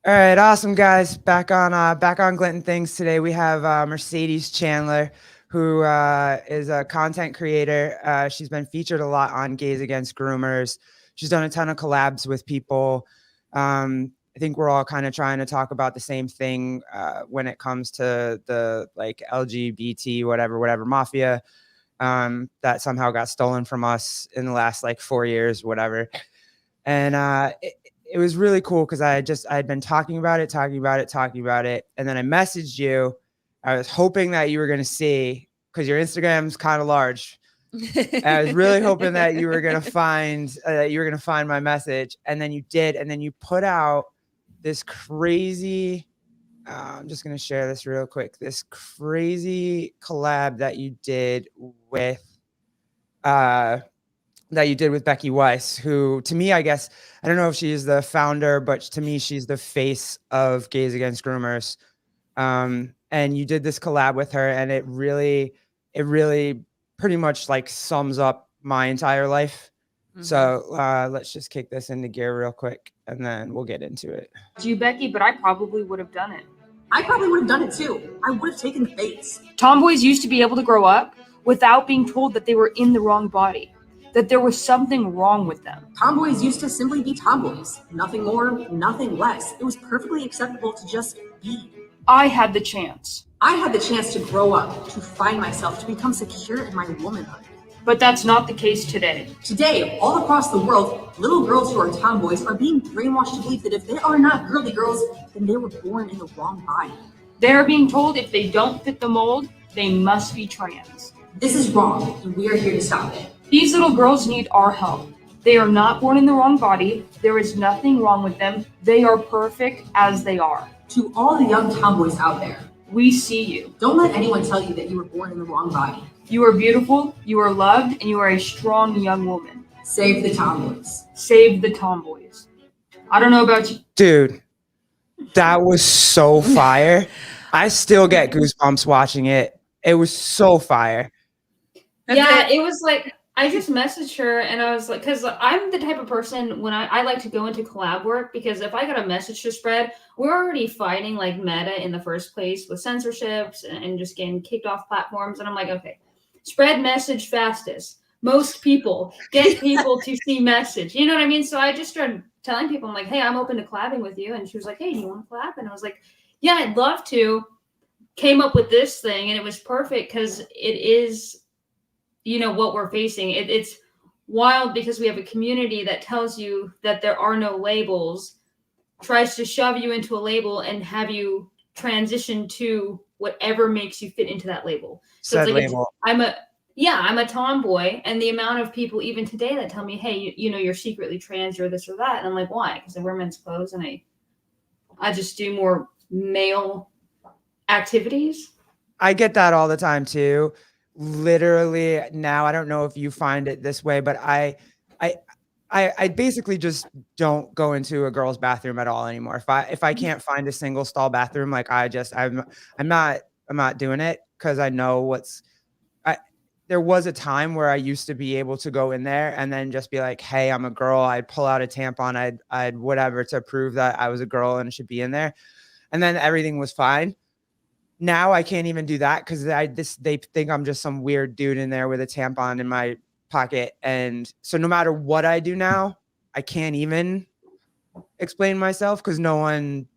All right, awesome guys. Back on Glinton Things today. We have Mercedes Chandler, who is a content creator. She's been featured a lot on Gays Against Groomers. She's done a ton of collabs with people. I think we're all kind of trying to talk about the same thing when it comes to the like LGBT whatever mafia that somehow got stolen from us in the last like 4 years, whatever. And it was really cool because I'd been talking about it, and then I messaged you. I was hoping that you were going to see, because your Instagram's kind of large. I was really hoping that you were going to find my message, and then you did, and then you put out this crazy. I'm just going to share this real quick. This crazy collab that you did with uh, Becky Weiss, who to me, I guess, I don't know if she's the founder, but to me, she's the face of Gays Against Groomers. And you did this collab with her, and it really pretty much like sums up my entire life. Mm-hmm. So let's just kick this into gear real quick, and then we'll get into it. You, Becky, but I probably would have done it. I probably would have done it too. I would have taken the baits. Tomboys used to be able to grow up without being told that they were in the wrong body, that there was something wrong with them. Tomboys used to simply be tomboys. Nothing more, nothing less. It was perfectly acceptable to just be. I had the chance. I had the chance to grow up, to find myself, to become secure in my womanhood. But that's not the case today. Today, all across the world, little girls who are tomboys are being brainwashed to believe that if they are not girly girls, then they were born in the wrong body. They are being told if they don't fit the mold, they must be trans. This is wrong, and we are here to stop it. These little girls need our help. They are not born in the wrong body. There is nothing wrong with them. They are perfect as they are. To all the young tomboys out there, we see you. Don't let anyone tell you that you were born in the wrong body. You are beautiful, you are loved, and you are a strong young woman. Save the tomboys. Save the tomboys. I don't know about you. Dude, that was so fire. I still get goosebumps watching it. It was so fire. Yeah, it was like, I just messaged her and I was like, because I'm the type of person when I like to go into collab work, because if I got a message to spread, we're already fighting like meta in the first place with censorships and just getting kicked off platforms. And I'm like, okay, spread message fastest. Most people get people to see message. You know what I mean? So I just started telling people, I'm like, hey, I'm open to collabing with you. And she was like, hey, do you want to collab? And I was like, yeah, I'd love to. Came up with this thing and it was perfect because it is, you know, what we're facing. It's wild because we have a community that tells you that there are no labels, tries to shove you into a label and have you transition to whatever makes you fit into that label. So it's like, label. I'm a tomboy, and the amount of people even today that tell me, hey, you know, you're secretly trans, you're this or that. And I'm like, why? Because I wear men's clothes and I just do more male activities. I get that all the time too. Literally now, I don't know if you find it this way, but I basically just don't go into a girl's bathroom at all anymore. If I can't find a single stall bathroom, like I'm not doing it, because I know there was a time where I used to be able to go in there and then just be like, hey, I'm a girl. I'd pull out a tampon. I'd whatever to prove that I was a girl and should be in there. And then everything was fine. Now I can't even do that because they think I'm just some weird dude in there with a tampon in my pocket. And so no matter what I do now, I can't even explain myself because no one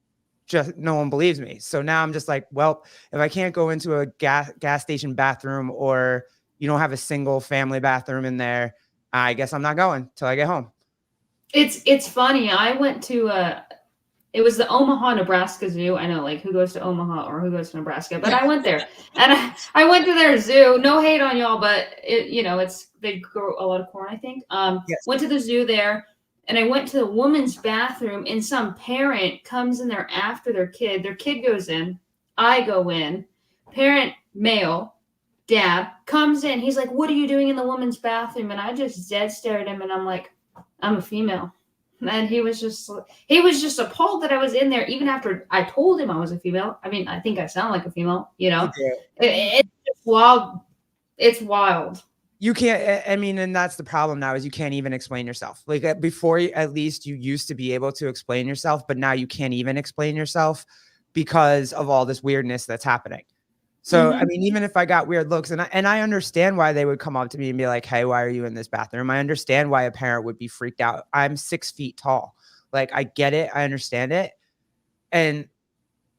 believes me. So now I'm just like, well, if I can't go into a gas station bathroom, or you don't have a single family bathroom in there, I guess I'm not going till I get home. It's funny. I went to it was the Omaha, Nebraska Zoo. I know, like, who goes to Omaha or who goes to Nebraska, but I went there and I went to their zoo. No hate on y'all, but they grow a lot of corn, I think. Yes. Went to the zoo there, and I went to the woman's bathroom, and some parent comes in there after their kid. Their kid goes in. I go in. Parent, male, dad, comes in. He's like, what are you doing in the woman's bathroom? And I just dead stared at him, and I'm like, I'm a female. And he was just appalled that I was in there, even after I told him I was a female. I mean, I think I sound like a female, you know. Okay. It's wild. It's wild. You can't, I mean, and that's the problem now is you can't even explain yourself. Like before, at least you used to be able to explain yourself, but now you can't even explain yourself because of all this weirdness that's happening. So, I mean, even if I got weird looks, and I understand why they would come up to me and be like, hey, why are you in this bathroom? I understand why a parent would be freaked out. I'm 6 feet tall. Like, I get it. I understand it. And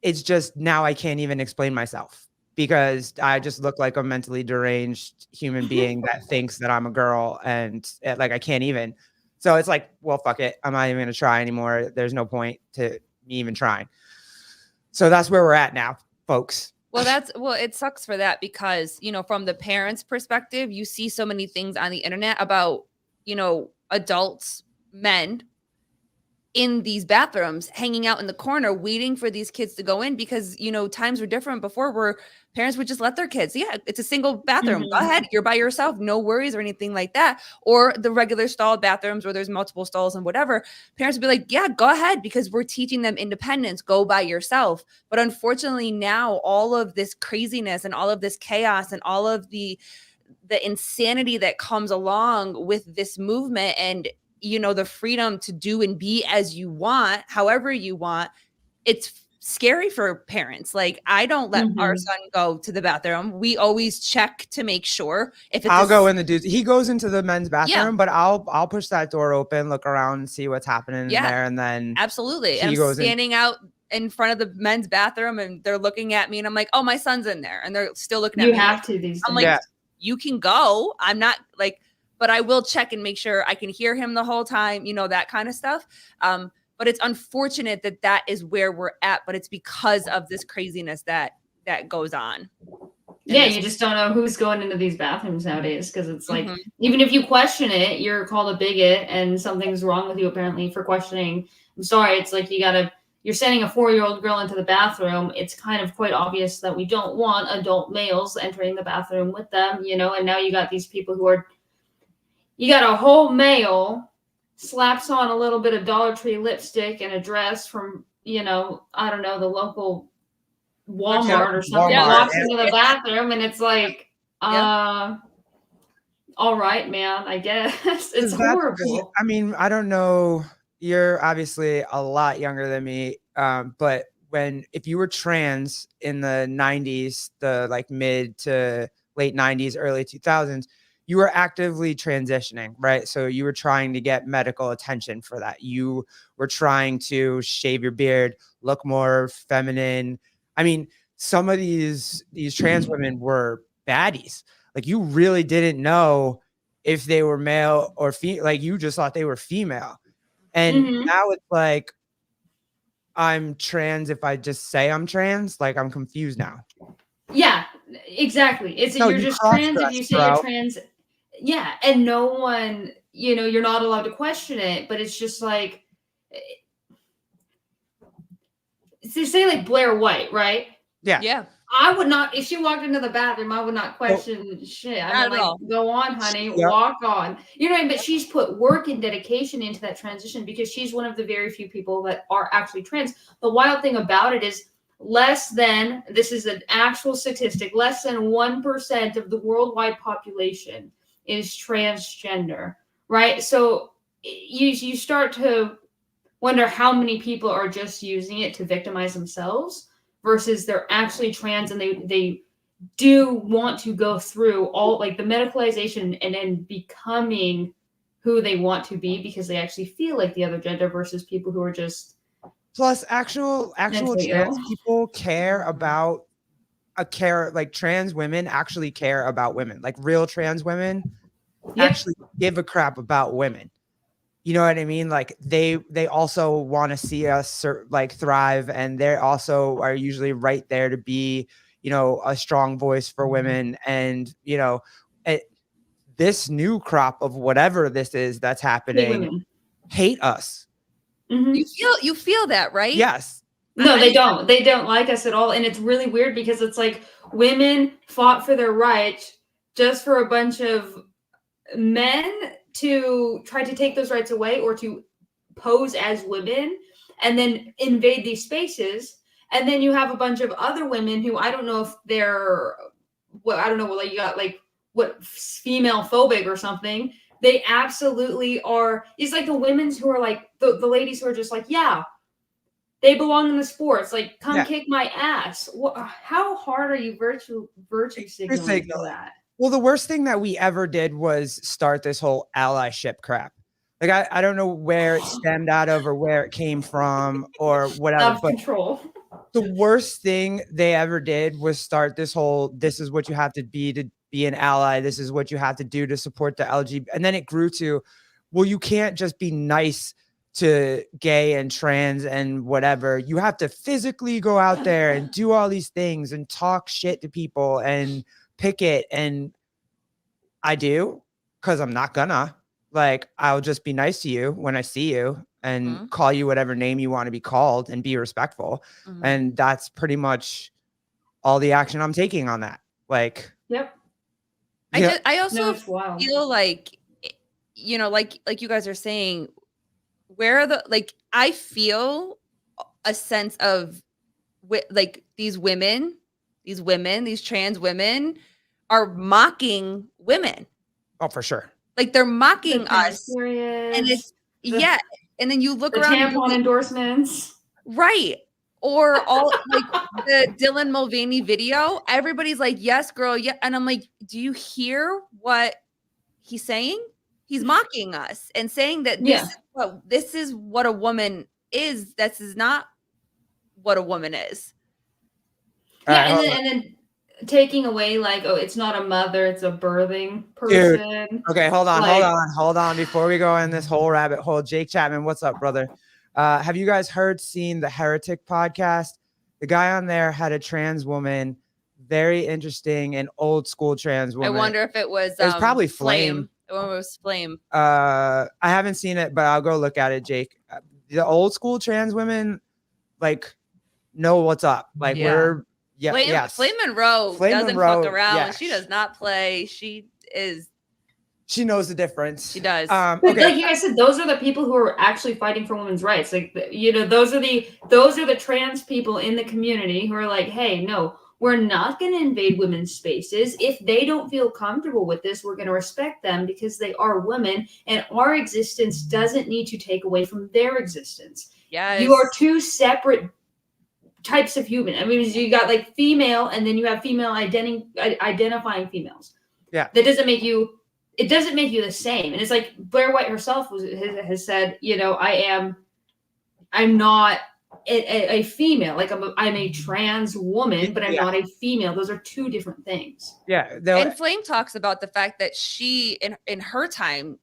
it's just now I can't even explain myself because I just look like a mentally deranged human being that thinks that I'm a girl, and like I can't even. So it's like, well, fuck it. I'm not even going to try anymore. There's no point to me even trying. So that's where we're at now, folks. Well, it sucks for that because, you know, from the parents' perspective, you see so many things on the internet about, you know, adults, men in these bathrooms hanging out in the corner waiting for these kids to go in because, you know, times were different before where parents would just let their kids, yeah, it's a single bathroom, go ahead, you're by yourself, no worries or anything like that. Or the regular stalled bathrooms where there's multiple stalls and whatever, parents would be like, yeah, go ahead, because we're teaching them independence, go by yourself. But unfortunately now all of this craziness and all of this chaos and all of the insanity that comes along with this movement and, you know, the freedom to do and be as you want, however you want, it's scary for parents. Like, I don't let our son go to the bathroom. We always check to make sure if it's I'll go in the dudes. He goes into the men's bathroom, but I'll push that door open, look around and see what's happening in there. And then absolutely. And I'm standing out in front of the men's bathroom and they're looking at me and I'm like, oh, my son's in there. And they're still looking at me. You have to these days. I'm like, you can go. I'm not like, but I will check and make sure I can hear him the whole time, you know, that kind of stuff. But it's unfortunate that that is where we're at, but it's because of this craziness that goes on. Yeah, you just don't know who's going into these bathrooms nowadays because it's like, even if you question it, you're called a bigot and something's wrong with you apparently for questioning. I'm sorry, it's like you're sending a 4-year-old girl into the bathroom. It's kind of quite obvious that we don't want adult males entering the bathroom with them, you know, and now you got these people who are, you got a whole male slaps on a little bit of Dollar Tree lipstick and a dress from, you know, I don't know, the local Walmart or something, walks into the bathroom and it's like, all right, man, I guess. It's horrible. I mean, I don't know. You're obviously a lot younger than me. But if you were trans in the 90s, the like mid to late 90s, early 2000s, you were actively transitioning, right? So you were trying to get medical attention for that. You were trying to shave your beard, look more feminine. I mean, some of these trans women were baddies. Like, you really didn't know if they were male or female. Like, you just thought they were female. And now it's like, I'm trans if I just say I'm trans. Like, I'm confused now. Yeah, exactly. You're just trans if you say you're trans. Yeah, and no one, you know, you're not allowed to question it, but it's just like, say like Blair White, right? Yeah. I would not, if she walked into the bathroom, I would not question shit. I mean, like, go on, honey, walk on. You know what I mean? But she's put work and dedication into that transition because she's one of the very few people that are actually trans. The wild thing about it is this is an actual statistic, less than 1% of the worldwide population is transgender, right? So you start to wonder how many people are just using it to victimize themselves versus they're actually trans and they do want to go through all like the medicalization and then becoming who they want to be because they actually feel like the other gender versus people who are just. Plus actual trans people care about like trans women actually care about women. Like, real trans women actually give a crap about women. You know what I mean? Like, they also want to see us like thrive, and they also are usually right there to be, you know, a strong voice for women. And, you know, this new crop of whatever this is that's happening hate us. You feel that, right? Yes. No, they don't. They don't like us at all. And it's really weird because it's like women fought for their rights just for a bunch of men to try to take those rights away or to pose as women and then invade these spaces. And then you have a bunch of other women who I don't know if they're, well, I don't know, like you got like female phobic or something. They absolutely are. It's like the women's who are like the ladies who are just like, yeah, they belong in the sports. Like, come kick my ass. How hard are you virtue signaling for that? Well, the worst thing that we ever did was start this whole allyship crap. Like, I don't know where it stemmed out of or where it came from or whatever. But control. The worst thing they ever did was start this whole, this is what you have to be an ally. This is what you have to do to support the LGBT. And then it grew to, well, you can't just be nice to gay and trans and whatever. You have to physically go out there and do all these things and talk shit to people and picket. And I do, because I'm not gonna. Like, I'll just be nice to you when I see you and call you whatever name you want to be called and be respectful. And that's pretty much all the action I'm taking on that. Like, yep. I also feel like, you know, like you guys are saying, where are the, like, I feel a sense of like these trans women are mocking women. Oh, for sure. Like, they're mocking us. And it's, and then you look around. Tampon endorsements. Right. Or all like the Dylan Mulvaney video. Everybody's like, yes, girl. Yeah. And I'm like, do you hear what he's saying? He's mocking us and saying that this is what a woman is. This is not what a woman is. Yeah. And then taking away, like, oh, it's not a mother, it's a birthing person. Dude. Okay, hold on. Before we go in this whole rabbit hole, Jake Chapman, what's up, brother? Have you guys seen the Heretic podcast? The guy on there had a trans woman, very interesting and old school trans woman. I wonder if it was probably Flame. It was Flame. I haven't seen it, but I'll go look at it, Jake. The old school trans women, like, know what's up. Like, we're Flame Monroe doesn't fuck around. Yeah. She does not play. She knows the difference. She does. But like you guys said, those are the people who are actually fighting for women's rights. Like, you know, those are the trans people in the community who are like, hey, no, we're not going to invade women's spaces. If they don't feel comfortable with this, we're going to respect them because they are women, and our existence doesn't need to take away from their existence. Yes. You are two separate types of human. I mean, you got like female, and then you have female identifying females. Yeah. That doesn't make you, it doesn't make you the same. And it's like Blair White herself has said, you know, I'm not a female. Like, I'm a trans woman, but I'm not a female. Those are two different things. Yeah. And Flame talks about the fact that she, in her time,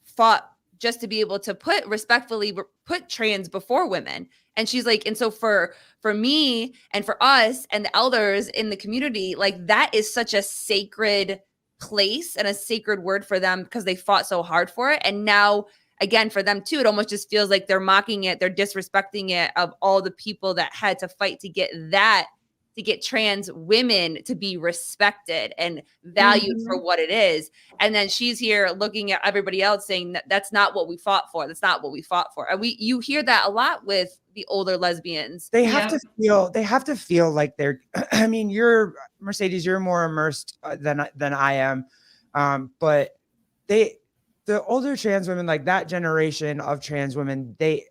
fought just to be able to respectfully put trans before women. And she's like, and so for me and for us and the elders in the community, like, that is such a sacred place and a sacred word for them because they fought so hard for it. And now, again, for them too, it almost just feels like they're mocking it. They're disrespecting it, of all the people that had to fight to get trans women to be respected and valued for what it is. And then she's here looking at everybody else saying that that's not what we fought for. That's not what we fought for. And you hear that a lot with the older lesbians. They have to feel like they're, I mean, Mercedes, you're more immersed than I am. But the older trans women, like that generation of trans women, they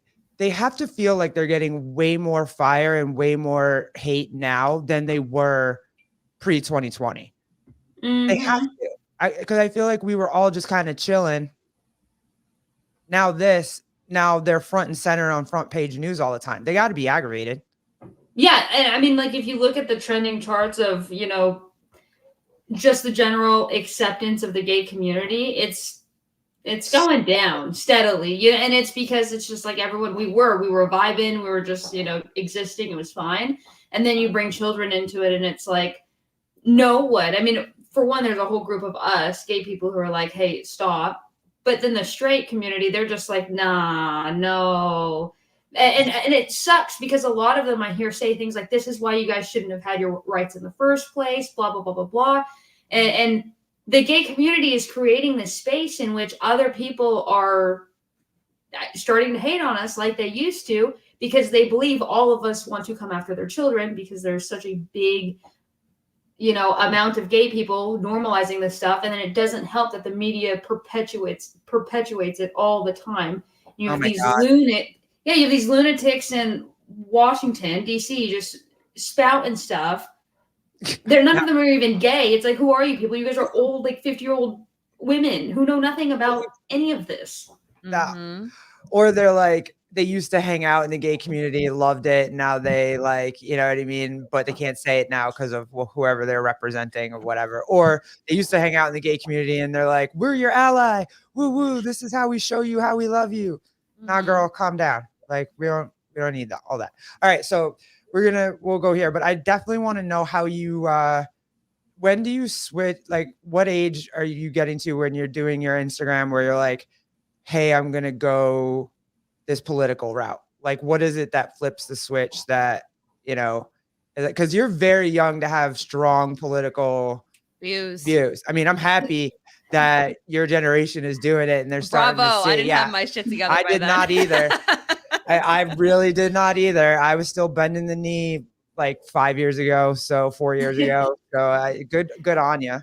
have to feel like they're getting way more fire and way more hate now than they were pre-2020. They have to. Because I feel like we were all just kind of chilling. Now they're front and center on front page news all the time. They got to be aggravated. Yeah. And I mean, like, if you look at the trending charts of, you know, just the general acceptance of the gay community, it's going down steadily. Yeah. And it's because it's just like everyone, we were vibing, we were just, you know, existing. It was fine. And then you bring children into it and it's like, no, what? I mean, for one, there's a whole group of us gay people who are like, hey, stop. But then the straight community, they're just like, nah, no. And it sucks because a lot of them I hear say things like, this is why you guys shouldn't have had your rights in the first place, blah, blah, blah, blah, blah. And the gay community is creating this space in which other people are starting to hate on us like they used to, because they believe all of us want to come after their children because there's such a big amount of gay people normalizing this stuff, and then it doesn't help that the media perpetuates it all the time. You have these lunatics in Washington D.C. just spouting stuff. None of them are even gay. It's like, who are you people? You guys are old, like 50-year-old women who know nothing about any of this. Mm-hmm. Or they're like, they used to hang out in the gay community, loved it. Now they like, you know what I mean? But they can't say it now because of whoever they're representing or whatever. Or they used to hang out in the gay community and they're like, we're your ally. Woo woo. This is how we show you how we love you. Nah, girl, calm down. Like we don't need that, all that. All right. So we'll go here, but I definitely want to know how you, when do you switch? Like what age are you getting to when you're doing your Instagram where you're like, hey, I'm going to go this political route? Like, what is it that flips the switch that, because you're very young to have strong political views. I mean, I'm happy that your generation is doing it and they're starting to see. I didn't have my shit together. I did not either. I really did not either. I was still bending the knee like 5 years ago. So 4 years ago. So good on you.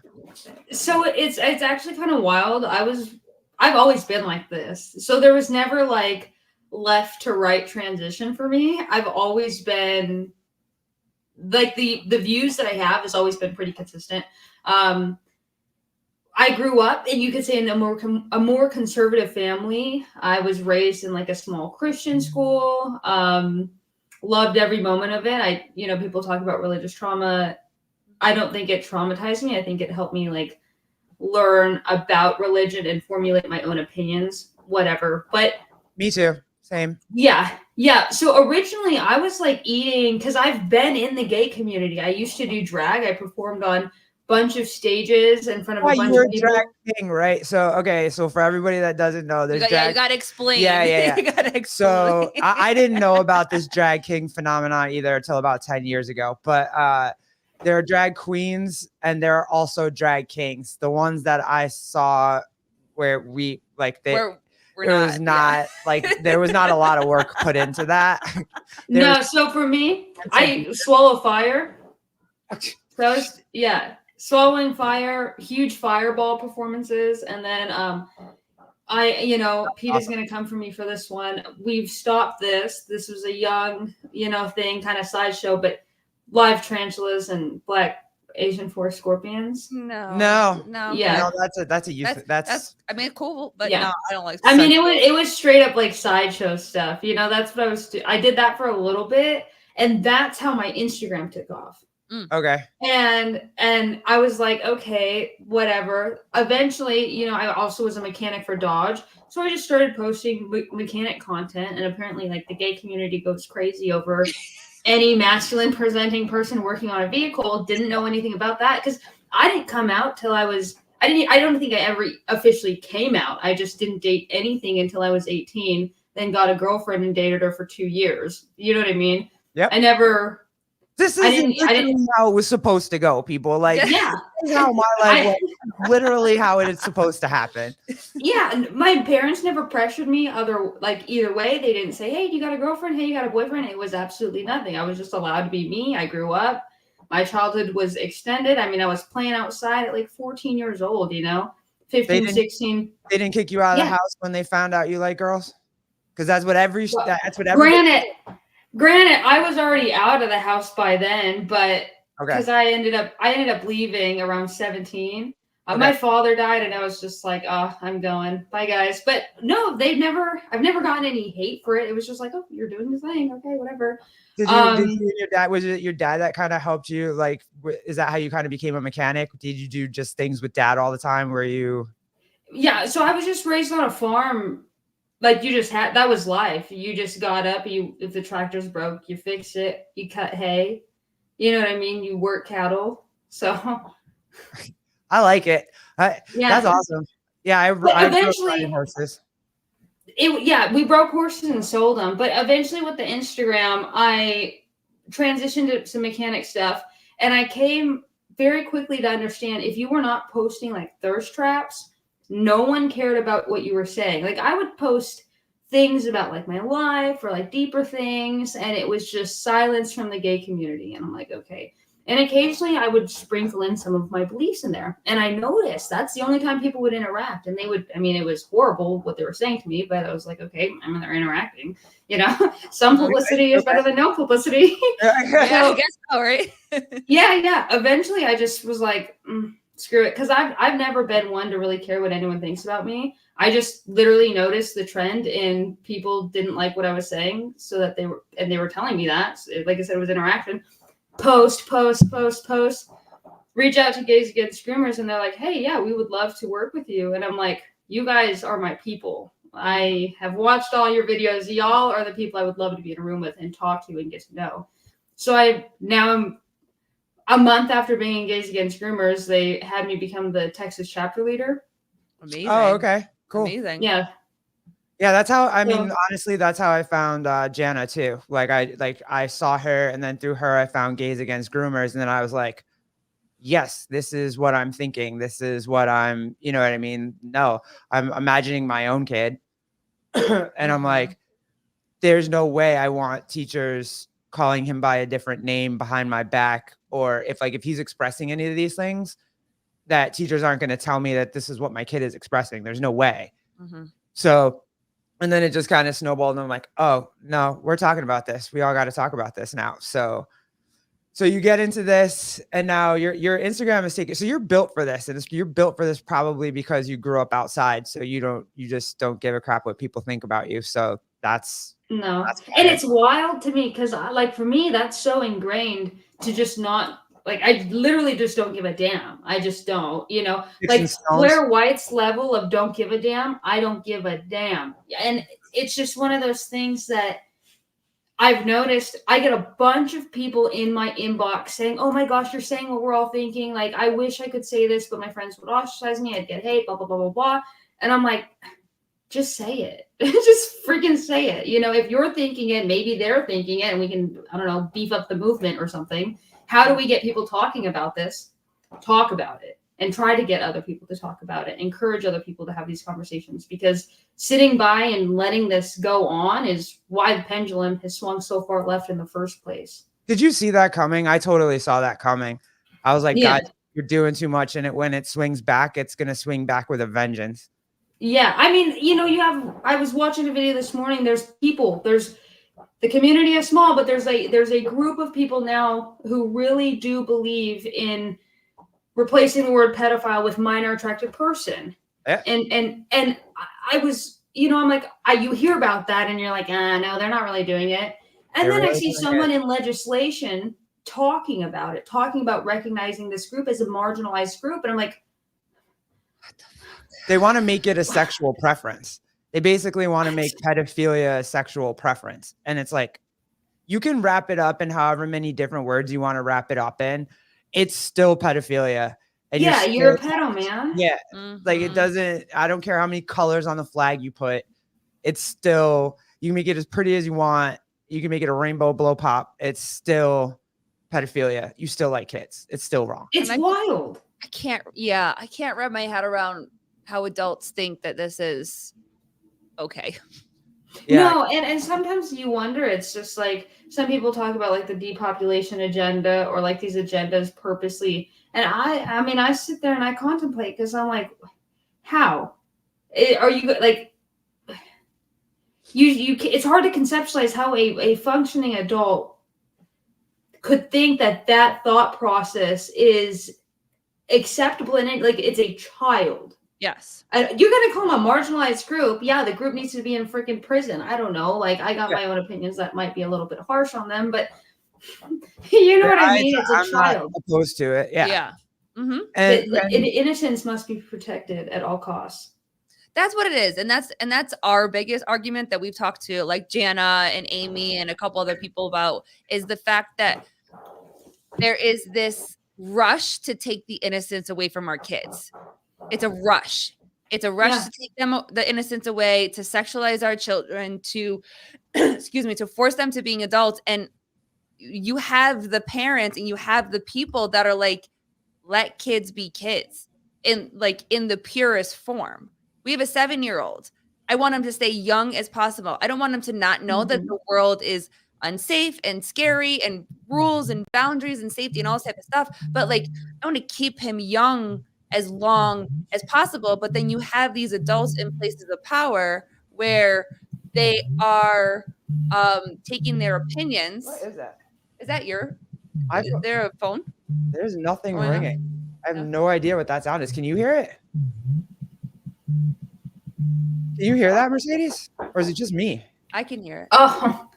So it's actually kind of wild. I've always been like this. So there was never like left to right transition for me. I've always been like the views that I have has always been pretty consistent. I grew up, and you could say in a more conservative family. I was raised in like a small Christian school. Loved every moment of it. People talk about religious trauma. I don't think it traumatized me. I think it helped me like learn about religion and formulate my own opinions, whatever. But me too. Same. Yeah. So originally I was like eating, because I've been in the gay community. I used to do drag. I performed on a bunch of stages in front of a bunch of people. Drag king, right? So for everybody that doesn't know, there's drag. You gotta explain. Yeah. You gotta explain. So I didn't know about this drag king phenomenon either until about 10 years ago. But there are drag queens and there are also drag kings. The ones that I saw where we like they. There was not a lot of work put into that. So for me, I swallow fire. That was, swallowing fire, huge fireball performances. And then Peter's going to come for me for this one. We've stopped this. This was a young, thing, kind of sideshow, but live tarantulas and black Asian forest scorpions. No. Yeah. No, that's a youth. That's I mean, cool, but no, I don't like. I mean, it was straight up like sideshow stuff. That's what I was doing. I did that for a little bit, and that's how my Instagram took off. Okay. And I was like, okay, whatever. Eventually, I also was a mechanic for Dodge, so I just started posting mechanic content, and apparently, like the gay community goes crazy over. Any masculine presenting person working on a vehicle. Didn't know anything about that because I didn't come out till I don't think I ever officially came out. I just didn't date anything until I was 18, then got a girlfriend and dated her for 2 years. You know what I mean? Yep. I never. This is how it was supposed to go, people. Like, yeah. This is how my life was, literally how it is supposed to happen. Yeah, my parents never pressured me either way. They didn't say, hey, you got a girlfriend? Hey, you got a boyfriend? It was absolutely nothing. I was just allowed to be me. I grew up. My childhood was extended. I mean, I was playing outside at like 14 years old, 15, 16. They didn't kick you out of the house when they found out you like girls? Because that's what every. Granted, I was already out of the house by then, but because I ended up leaving around 17. My father died, and I was just like, "Oh, I'm going. Bye, guys." But no, I've never gotten any hate for it. It was just like, "Oh, you're doing the thing. Okay, whatever." Did your dad? Was it your dad that kind of helped you? Like, is that how you kind of became a mechanic? Did you do just things with dad all the time? Were you? Yeah. So I was just raised on a farm. Like that was life. You just got up. If the tractor's broke, you fix it. You cut hay. You know what I mean? You work cattle. So I like it. That's awesome. Yeah, I eventually horses. We broke horses and sold them. But eventually, with the Instagram, I transitioned to some mechanic stuff, and I came very quickly to understand if you were not posting like thirst traps. No one cared about what you were saying. Like I would post things about like my life or like deeper things, and it was just silence from the gay community. And I'm like, okay, And occasionally I would sprinkle in some of my beliefs in there. And I noticed that's the only time people would interact. And they would, I mean, it was horrible what they were saying to me, but I was like, okay, I mean, they're interacting. You know, some publicity is better than no publicity. Yeah, I guess so, right? Yeah. Eventually I just was like, screw it. Because I've never been one to really care what anyone thinks about me. I just literally noticed the trend and people didn't like what I was saying. So that they were telling me that. So, like I said, it was interaction. Post, reach out to Gays Against Groomers, and they're like, hey, yeah, we would love to work with you. And I'm like, you guys are my people. I have watched all your videos. Y'all are the people I would love to be in a room with and talk to and get to know. So I'm a month after being in Gays Against Groomers, they had me become the Texas chapter leader. Amazing. Oh, okay. Cool. Amazing. Yeah. Yeah, that's how, I mean, honestly, that's how I found Jana too. Like I saw her, and then through her, I found Gays Against Groomers. And then I was like, yes, this is what I'm thinking. This is what I'm, you know what I mean? No, I'm imagining my own kid. And I'm like, there's no way I want teachers calling him by a different name behind my back. Or if he's expressing any of these things, that teachers aren't going to tell me that this is what my kid is expressing. There's no way. So, and then it just kind of snowballed, and I'm like, oh no, we're talking about this. We all got to talk about this now. So you get into this, and now your Instagram is taken. So you're built for this, and you're built for this probably because you grew up outside. So you just don't give a crap what people think about you. So that's and it's wild to me because for me, that's so ingrained to just not. Like, I literally just don't give a damn. I just don't, you know, like Blair White's level of don't give a damn. I don't give a damn. And it's just one of those things that I've noticed. I get a bunch of people in my inbox saying, oh my gosh, you're saying what we're all thinking. Like, I wish I could say this, but my friends would ostracize me. I'd get hate, blah, blah, blah, blah, blah. And I'm like, just say it. Just freaking say it. You know, if you're thinking it, maybe they're thinking it, and we can, I don't know, beef up the movement or something. How do we get people talking about this? Talk about it and try to get other people to talk about it. Encourage other people to have these conversations, because sitting by and letting this go on is why the pendulum has swung so far left in the first place. Did you see that coming? I totally saw that coming. I was like, God, you're doing too much. And when it swings back, it's going to swing back with a vengeance. Yeah. I mean, you know, I was watching a video this morning. The community is small, but there's a group of people now who really do believe in replacing the word pedophile with minor attracted person. Yeah. And I was, you know, I'm like, you hear about that and you're like, no, they're not really doing it. And then I see someone in legislation talking about it, talking about recognizing this group as a marginalized group. And I'm like, what the fuck? They want to make it a sexual preference. They basically want to make pedophilia a sexual preference. And it's like, you can wrap it up in however many different words you want to wrap it up in. It's still pedophilia. And you're a pedo, man. Yeah. Like, it doesn't, I don't care how many colors on the flag you put. It's still, you can make it as pretty as you want. You can make it a rainbow blow pop. It's still pedophilia. You still like kids. It's still wrong. It's wild. I can't wrap my head around how adults think that this is okay. Yeah. No, and sometimes you wonder, it's just like some people talk about like the depopulation agenda or like these agendas purposely. And I mean, I sit there and I contemplate, because I'm like, how are you like, you it's hard to conceptualize how a functioning adult could think that thought process is acceptable, and like it's a child. Yes. You're going to call them a marginalized group. Yeah, the group needs to be in freaking prison. I don't know. Like, I got my own opinions that might be a little bit harsh on them, but you know what I mean? It's a child. Not opposed to it. Yeah. Yeah. Mm-hmm. And innocence must be protected at all costs. That's what it is. And that's our biggest argument that we've talked to like Jana and Amy and a couple other people about, is the fact that there is this rush to take the innocence away from our kids. It's a rush. It's a rush to take the innocence away, to sexualize our children, to, to force them to being adults. And you have the parents and you have the people that are like, let kids be kids in the purest form. We have a 7-year-old. I want him to stay young as possible. I don't want him to not know that the world is unsafe and scary and rules and boundaries and safety and all this type of stuff. But like, I want to keep him young as long as possible. But then you have these adults in places of power where they are taking their opinions. What is that? Is that your? Is there a phone? There's nothing Oh, ringing. I have no idea what that sound is. Can you hear it? Can you hear that, Mercedes? Or is it just me? I can hear it. Oh,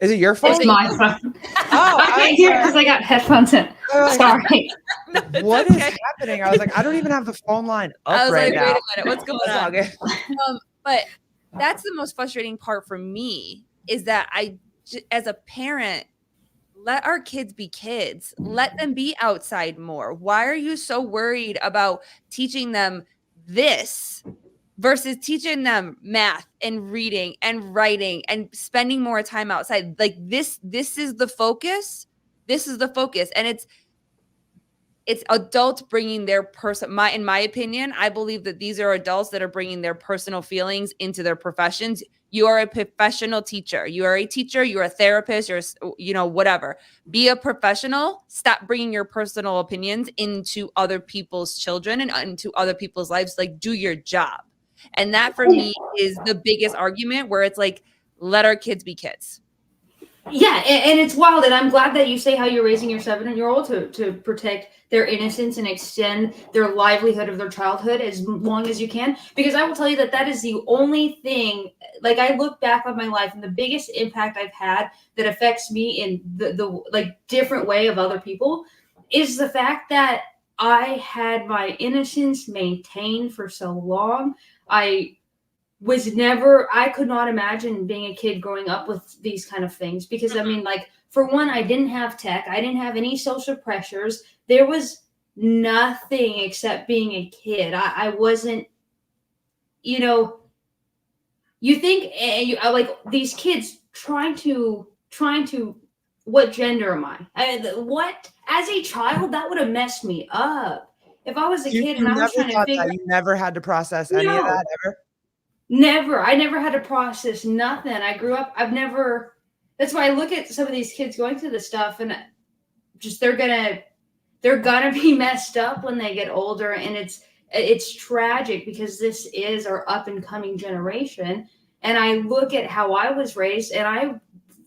is it your phone? it's my phone. Oh, I can't hear it because I got headphones in. Sorry. What is happening? I was like, I don't even have the phone line up right now. Wait a minute, what's going on? Okay. But that's the most frustrating part for me is that as a parent, let our kids be kids. Let them be outside more. Why are you so worried about teaching them this versus teaching them math and reading and writing and spending more time outside? Like this is the focus. This is the focus. And it's adults bringing their in my opinion, I believe that these are adults that are bringing their personal feelings into their professions. You are a professional teacher. You are a teacher. You're a therapist. You're, whatever. Be a professional. Stop bringing your personal opinions into other people's children and into other people's lives. Like, do your job. And that for me is the biggest argument where it's like, let our kids be kids. Yeah, and it's wild, and I'm glad that you say how you're raising your 7-year-old to protect their innocence and extend their livelihood of their childhood as long as you can, because I will tell you that is the only thing, like I look back on my life and the biggest impact I've had that affects me in the like different way of other people is the fact that I had my innocence maintained for so long. I could not imagine being a kid growing up with these kind of things because, I mean, like, for one, I didn't have tech. I didn't have any social pressures. There was nothing except being a kid. I wasn't, you think, like, these kids trying to, what gender am I? What, as a child, that would have messed me up. If I was a kid and I was trying to figure out. You never had to process any of that ever? Never. I never had to process nothing. I grew up, that's why I look at some of these kids going through this stuff and just they're gonna be messed up when they get older. And it's tragic because this is our up and coming generation. And I look at how I was raised and I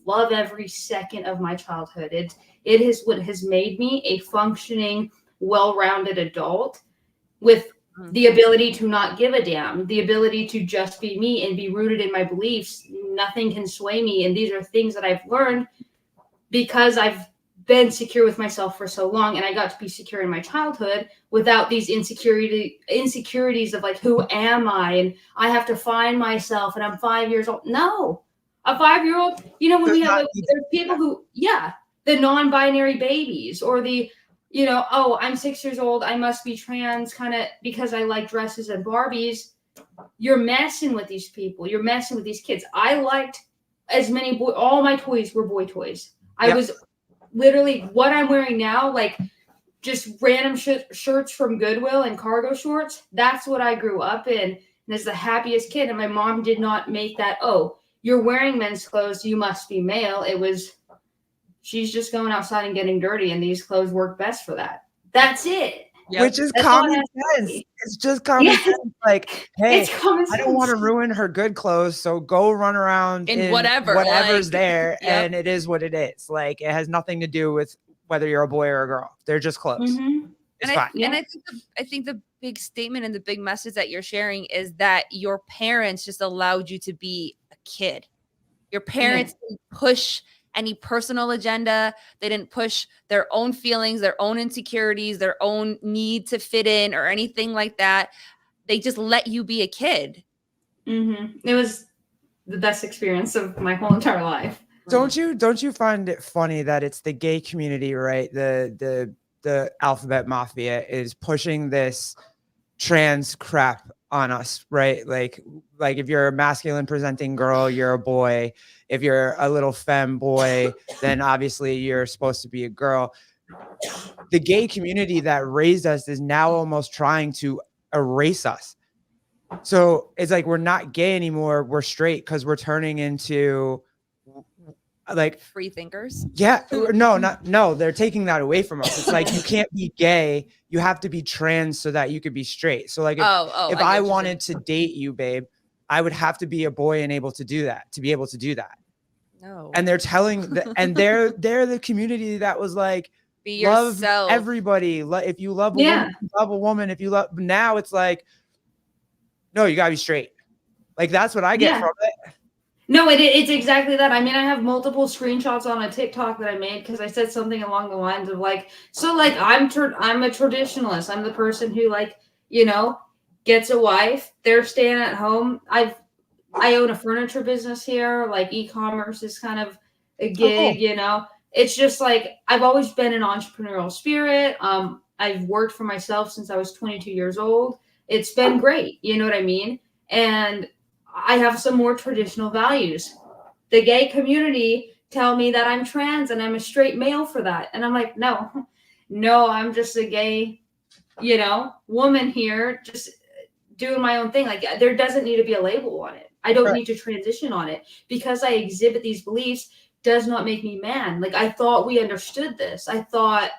love every second of my childhood. It is what has made me a functioning, well-rounded adult with the ability to not give a damn, the ability to just be me and be rooted in my beliefs. Nothing can sway me. And these are things that I've learned because I've been secure with myself for so long. And I got to be secure in my childhood without these insecurities of like, who am I? And I have to find myself and I'm 5 years old. No, a 5-year-old, when we have there's people who, the non-binary babies or the, I'm 6 years old, I must be trans kind of because I like dresses and Barbies. You're messing with these people. You're messing with these kids. I liked as many all my toys were boy toys. I was literally what I'm wearing now, like just random shirts from Goodwill and cargo shorts. That's what I grew up in. And as the happiest kid. And my mom did not make that, you're wearing men's clothes, you must be male. It was, she's just going outside and getting dirty, and these clothes work best for that. That's it. Yep. Which is common sense. It's just common sense. Like, hey, I don't want to ruin her good clothes, so go run around in whatever's there, and it is what it is. Like, it has nothing to do with whether you're a boy or a girl. They're just clothes. Mm-hmm. And I think the big statement and the big message that you're sharing is that your parents just allowed you to be a kid. Your parents didn't push any personal agenda. They didn't push their own feelings, their own insecurities, their own need to fit in or anything like that. They just let you be a kid. Mm-hmm. It was the best experience of my whole entire life. Don't you find it funny that it's the gay community, right? The alphabet mafia is pushing this trans crap on us, right? Like if you're a masculine presenting girl, you're a boy. If you're a little femme boy, then obviously you're supposed to be a girl. The gay community that raised us is now almost trying to erase us. So it's like we're not gay anymore. We're straight because we're turning into like free thinkers. Yeah, no, they're taking that away from us. It's like you can't be gay, you have to be trans so that you could be straight. So like if I wanted to date you, babe, I would have to be a boy and able to do that, to be able to do that. No. And they're telling and they're the community that was like, be love yourself. everybody. If you love a woman, you love a woman. If you love, now it's like, no, you gotta be straight. Like that's what I get from it. No, it's exactly that. I mean, I have multiple screenshots on a TikTok that I made because I said something along the lines of like, so like I'm a traditionalist. I'm the person who like, you know, gets a wife. They're staying at home. I own a furniture business here. Like e-commerce is kind of a gig, you know. It's just like I've always been an entrepreneurial spirit. I've worked for myself since I was 22 years old. It's been great, you know what I mean? And I have some more traditional values. The gay community tell me that I'm trans and I'm a straight male for that. And I'm like, no, I'm just a gay, you know, woman here, just doing my own thing. Like there doesn't need to be a label on it. I don't need to transition on it because I exhibit these beliefs does not make me man. Like I thought we understood this. I thought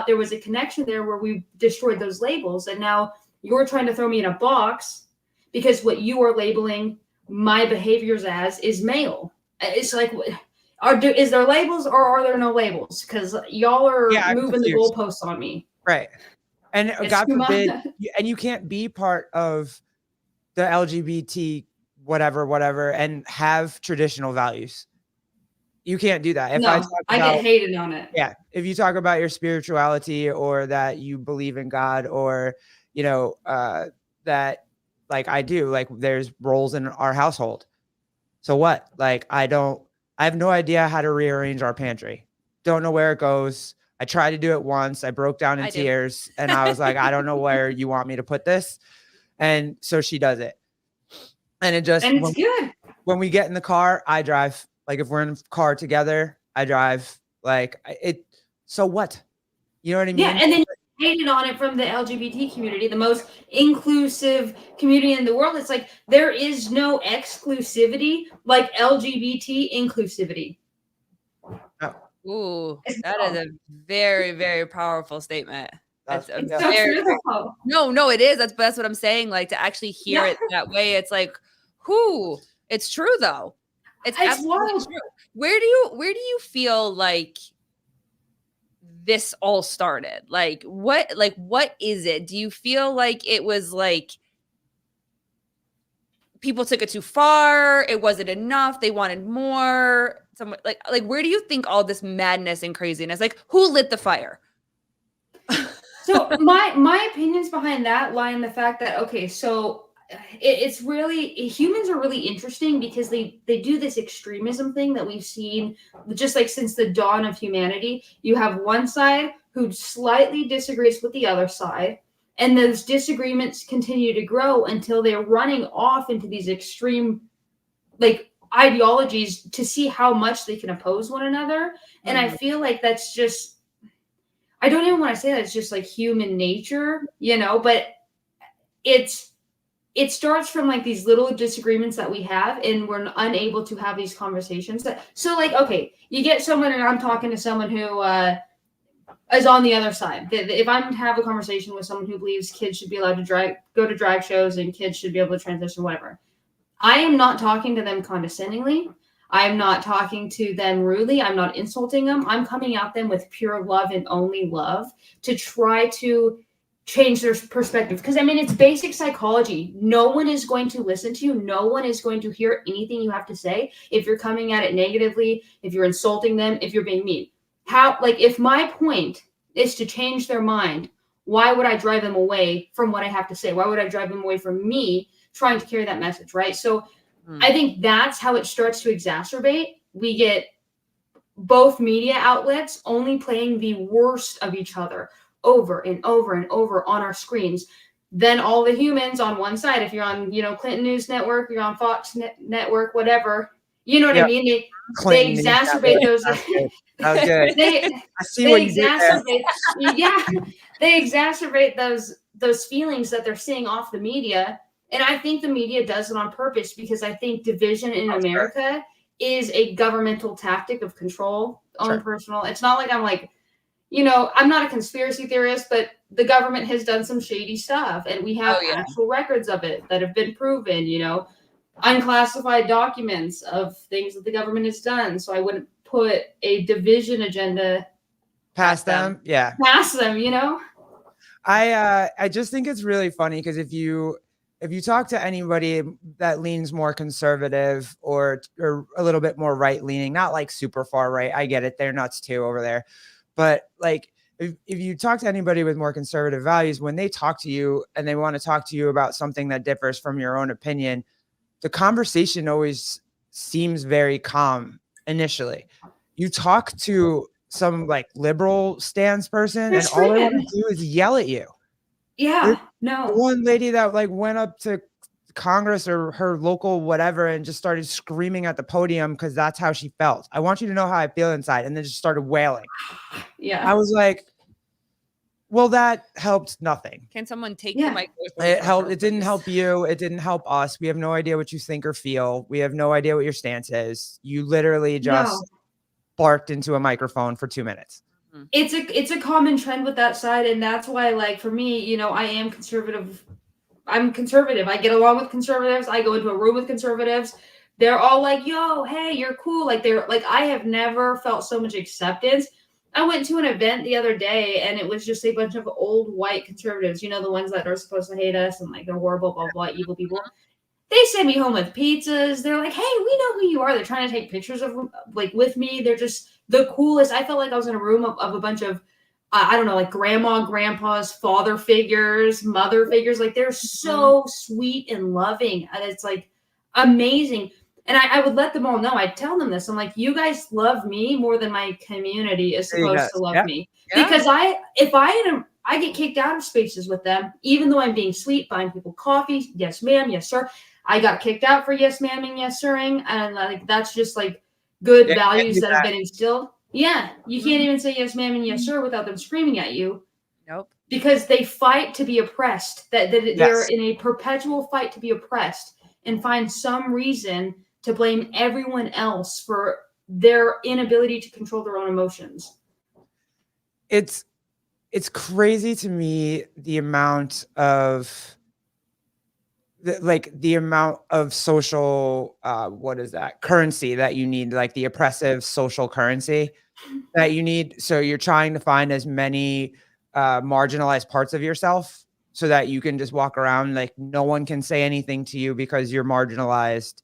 there was a connection there where we destroyed those labels. And now you're trying to throw me in a box because what you are labeling my behaviors as is male. It's like, is there labels or are there no labels? Because y'all are moving the goalposts on me. Right. And God forbid, and you can't be part of the LGBT whatever and have traditional values. You can't do that. If I get hated on it. Yeah. If you talk about your spirituality or that you believe in God or, you know, that like I do, like there's roles in our household. So what? Like I have no idea how to rearrange our pantry. Don't know where it goes. I tried to do it once. I broke down in tears and I was like, I don't know where you want me to put this. And so she does it. And it's good. When we get in the car, I drive. Like if we're in the car together, I drive. Like so what? You know what I mean? Yeah, and then hated on it from the LGBT community, the most inclusive community in the world. It's like there is no exclusivity like LGBT inclusivity. Oh. Ooh, that is a very, very powerful statement. That's so true. No, it is. That's what I'm saying. Like to actually hear it that way, it's like, it's true though. It's absolutely true. Where do you feel like this all started? Like what is it? Do you feel like it was like people took it too far? It wasn't enough. They wanted more. Someone like where do you think all this madness and craziness? Like who lit the fire? So my opinions behind that lie in the fact that so it's really humans are really interesting because they do this extremism thing that we've seen just like since the dawn of humanity. You have one side who slightly disagrees with the other side, and those disagreements continue to grow until they're running off into these extreme like ideologies to see how much they can oppose one another. And I feel like that's just, I don't even want to say that it's just like human nature, you know, but it starts from like these little disagreements that we have and we're unable to have these conversations. So like, okay, you get someone and I'm talking to someone who is on the other side. If I'm to have a conversation with someone who believes kids should be allowed to go to drag shows and kids should be able to transition, whatever, I am not talking to them condescendingly. I'm not talking to them rudely. I'm not insulting them. I'm coming at them with pure love and only love to try to change their perspective. Because, I mean, it's basic psychology. No one is going to listen to you. No one is going to hear anything you have to say if you're coming at it negatively, if you're insulting them, if you're being mean. If my point is to change their mind, why would I drive them away from what I have to say? Why would I drive them away from me trying to carry that message, right? So I think that's how it starts to exacerbate. We get both media outlets only playing the worst of each other over and over and over on our screens. Then all the humans on one side, if you're on, Clinton News Network, you're on Fox Network, whatever, you know what I mean? They exacerbate those. That was good. I see what you did there. They exacerbate those feelings that they're seeing off the media. And I think the media does it on purpose because I think division in America is a governmental tactic of control, Sure. own personal. It's not like I'm like, I'm not a conspiracy theorist, but the government has done some shady stuff, and we have actual records of it that have been proven, unclassified documents of things that the government has done. So I wouldn't put a division agenda past them. Yeah. Past them, I just think it's really funny because if you talk to anybody that leans more conservative or a little bit more right leaning, not like super far right, I get it, they're nuts too over there, but like if you talk to anybody with more conservative values, when they talk to you and they want to talk to you about something that differs from your own opinion, the conversation always seems very calm initially. You talk to some like liberal stance person and all they want to do is yell at you. Yeah, The one lady that like went up to Congress or her local whatever and just started screaming at the podium because that's how she felt. I want you to know how I feel inside, and then just started wailing. Yeah. I was like, well, that helped nothing. Can someone take the microphone? It helped. It didn't help you. It didn't help us. We have no idea what you think or feel. We have no idea what your stance is. You literally just barked into a microphone for 2 minutes. It's a common trend with that side, and that's why, like, for me, I am conservative. I'm conservative. I get along with conservatives. I go into a room with conservatives. They're all like, yo, hey, you're cool. Like, they're like, I have never felt so much acceptance. I went to an event the other day, and it was just a bunch of old white conservatives, the ones that are supposed to hate us and like they're horrible, blah, blah, evil people. They sent me home with pizzas. They're like, hey, we know who you are. They're trying to take pictures of like with me. They're just the coolest. I felt like I was in a room of a bunch of, I don't know, like grandma, grandpas, father figures, mother figures. Like they're so sweet and loving. And it's like amazing. And I would let them all know. I'd tell them this. I'm like, you guys love me more than my community is supposed to love me. Because if I get kicked out of spaces with them, even though I'm being sweet, buying people coffee. Yes, ma'am. Yes, sir. I got kicked out for yes, ma'am, and yes, sirring. And like, that's just like good values that have been instilled. Yeah. You can't even say yes, ma'am, and yes, sir without them screaming at you. Nope. Because they fight to be oppressed. They're in a perpetual fight to be oppressed and find some reason to blame everyone else for their inability to control their own emotions. It's crazy to me the amount of social currency that you need, like the oppressive social currency that you need. So you're trying to find as many marginalized parts of yourself so that you can just walk around like no one can say anything to you because you're marginalized,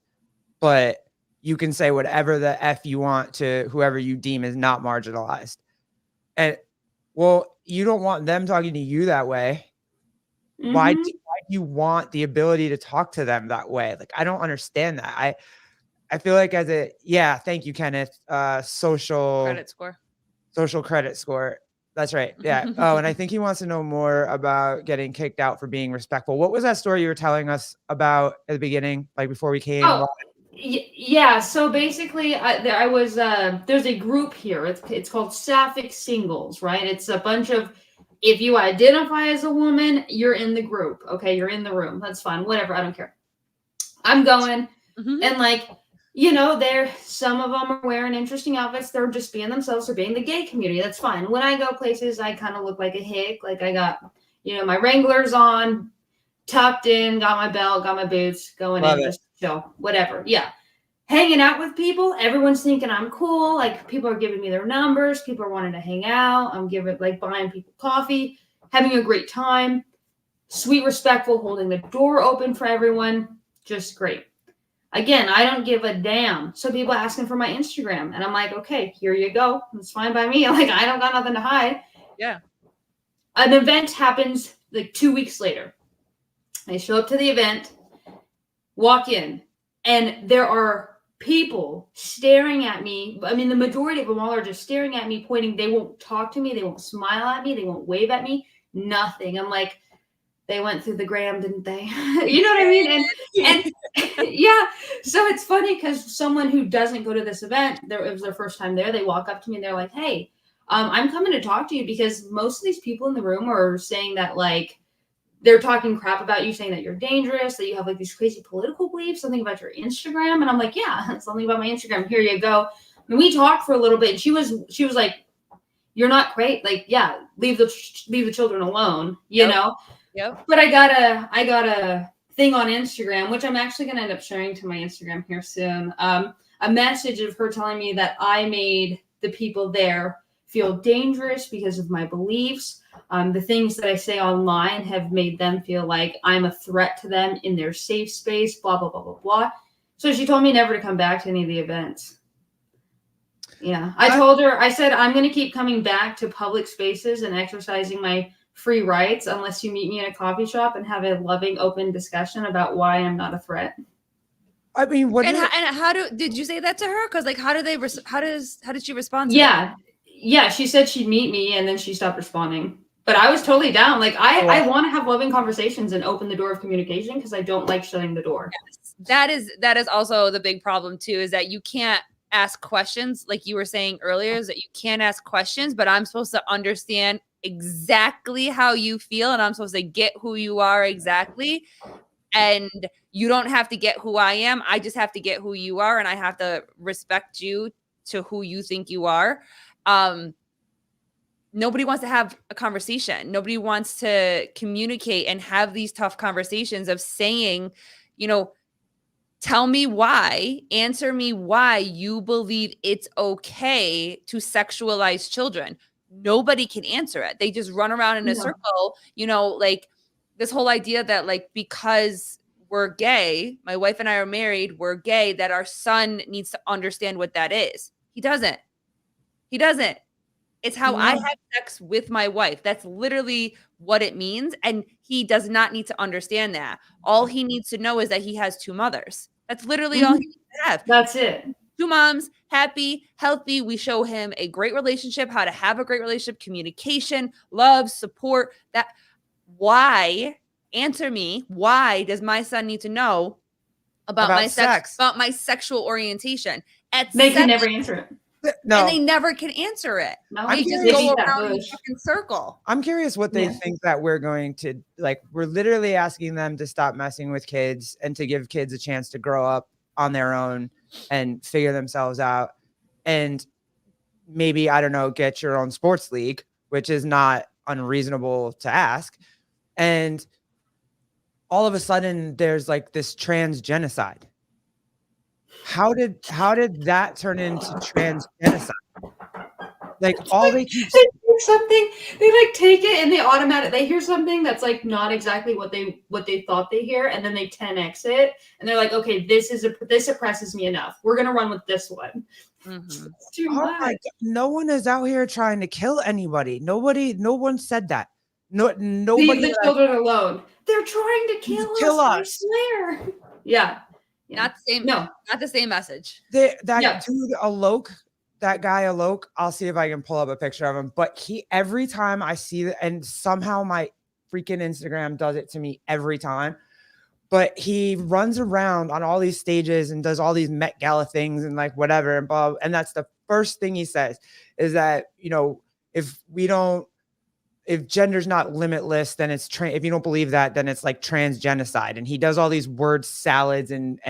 but you can say whatever the F you want to whoever you deem is not marginalized. And well, you don't want them talking to you that way. Mm-hmm. Why do you want the ability to talk to them that way? Like, I don't understand that. I feel like thank you, Kenneth. Social credit score. That's right. Yeah. Oh, and I think he wants to know more about getting kicked out for being respectful. What was that story you were telling us about at the beginning, like before we came? Yeah. So basically, I was there's a group here. It's called Sapphic Singles, right? It's a bunch of, if you identify as a woman, you're in the group. Okay, you're in the room. That's fine. Whatever. I don't care. I'm going, and like, some of them are wearing interesting outfits. They're just being themselves or being the gay community. That's fine. When I go places, I kind of look like a hick. Like I got, my Wranglers on, tucked in, got my belt, got my boots, going in, just chill, whatever. Yeah. Hanging out with people, everyone's thinking I'm cool. Like people are giving me their numbers. People are wanting to hang out. I'm buying people coffee, having a great time. Sweet, respectful, holding the door open for everyone. Just great. Again, I don't give a damn. So people asking for my Instagram, and I'm like, okay, here you go. It's fine by me. Like I don't got nothing to hide. Yeah. An event happens like 2 weeks later. I show up to the event, walk in, and there are people staring at me. I mean, the majority of them all are just staring at me, pointing. They won't talk to me. They won't smile at me. They won't wave at me. Nothing. I'm like, they went through the gram, didn't they? You know what I mean? And yeah. So it's funny because someone who doesn't go to this event, it was their first time there. They walk up to me and they're like, hey, I'm coming to talk to you because most of these people in the room are saying that like they're talking crap about you, saying that you're dangerous, that you have like these crazy political beliefs, something about your Instagram. And I'm like, yeah, something about my Instagram. Here you go. And we talked for a little bit, and she was like, you're not great. Like, yeah, leave the children alone, you know? Yep. But I got a thing on Instagram, which I'm actually going to end up sharing to my Instagram here soon. A message of her telling me that I made the people there feel dangerous because of my beliefs. The things that I say online have made them feel like I'm a threat to them in their safe space, blah, blah, blah, blah, blah. So she told me never to come back to any of the events. Yeah. I told her, I said, I'm going to keep coming back to public spaces and exercising my free rights unless you meet me in a coffee shop and have a loving, open discussion about why I'm not a threat. I mean, what? And how did you say that to her? Because like, how did she respond to that? Yeah. She said she'd meet me, and then she stopped responding. But I was totally down. Like, I want to have loving conversations and open the door of communication, because I don't like shutting the door. Yes. That is also the big problem too, is that you can't ask questions. Like you were saying earlier, is that you can't ask questions, but I'm supposed to understand exactly how you feel, and I'm supposed to get who you are exactly. And you don't have to get who I am. I just have to get who you are, and I have to respect you to who you think you are. Nobody wants to have a conversation. Nobody wants to communicate and have these tough conversations of saying, you know, tell me why, answer me why you believe it's okay to sexualize children. Nobody can answer it. They just run around in a circle, you know, like this whole idea that like, because we're gay, my wife and I are married, we're gay, that our son needs to understand what that is. He doesn't. It's how I have sex with my wife. That's literally what it means. And he does not need to understand that. All he needs to know is that he has two mothers. That's literally all he needs to have. That's it. Two moms, happy, healthy. We show him a great relationship, how to have a great relationship, communication, love, support. That why, answer me, why does my son need to know about my sex, about my sexual orientation? They can never answer it. No. And they never can answer it. No, they just go around in a fucking circle. I'm curious what they think that we're going to, like, we're literally asking them to stop messing with kids and to give kids a chance to grow up on their own and figure themselves out. And maybe, I don't know, get your own sports league, which is not unreasonable to ask. And all of a sudden there's like this trans genocide. How did that turn into trans genocide? Like all they keep something, they like take it and they hear something that's like not exactly what they thought they hear, and then they 10x it, and they're like, okay, this oppresses me enough. We're gonna run with this one. Oh my God. No one is out here trying to kill anybody. No one said that. Nobody. Leave the children alone. They're trying to kill us. I swear. Yeah. Not the same. No, not the same message. Dude, Alok, that guy Alok, I'll see if I can pull up a picture of him. But every time I see that, and somehow my freaking Instagram does it to me every time. But he runs around on all these stages and does all these Met Gala things and like whatever and blah. And that's the first thing he says is that, you know, if gender's not limitless, then it's if you don't believe that, then it's like trans genocide. And he does all these word salads and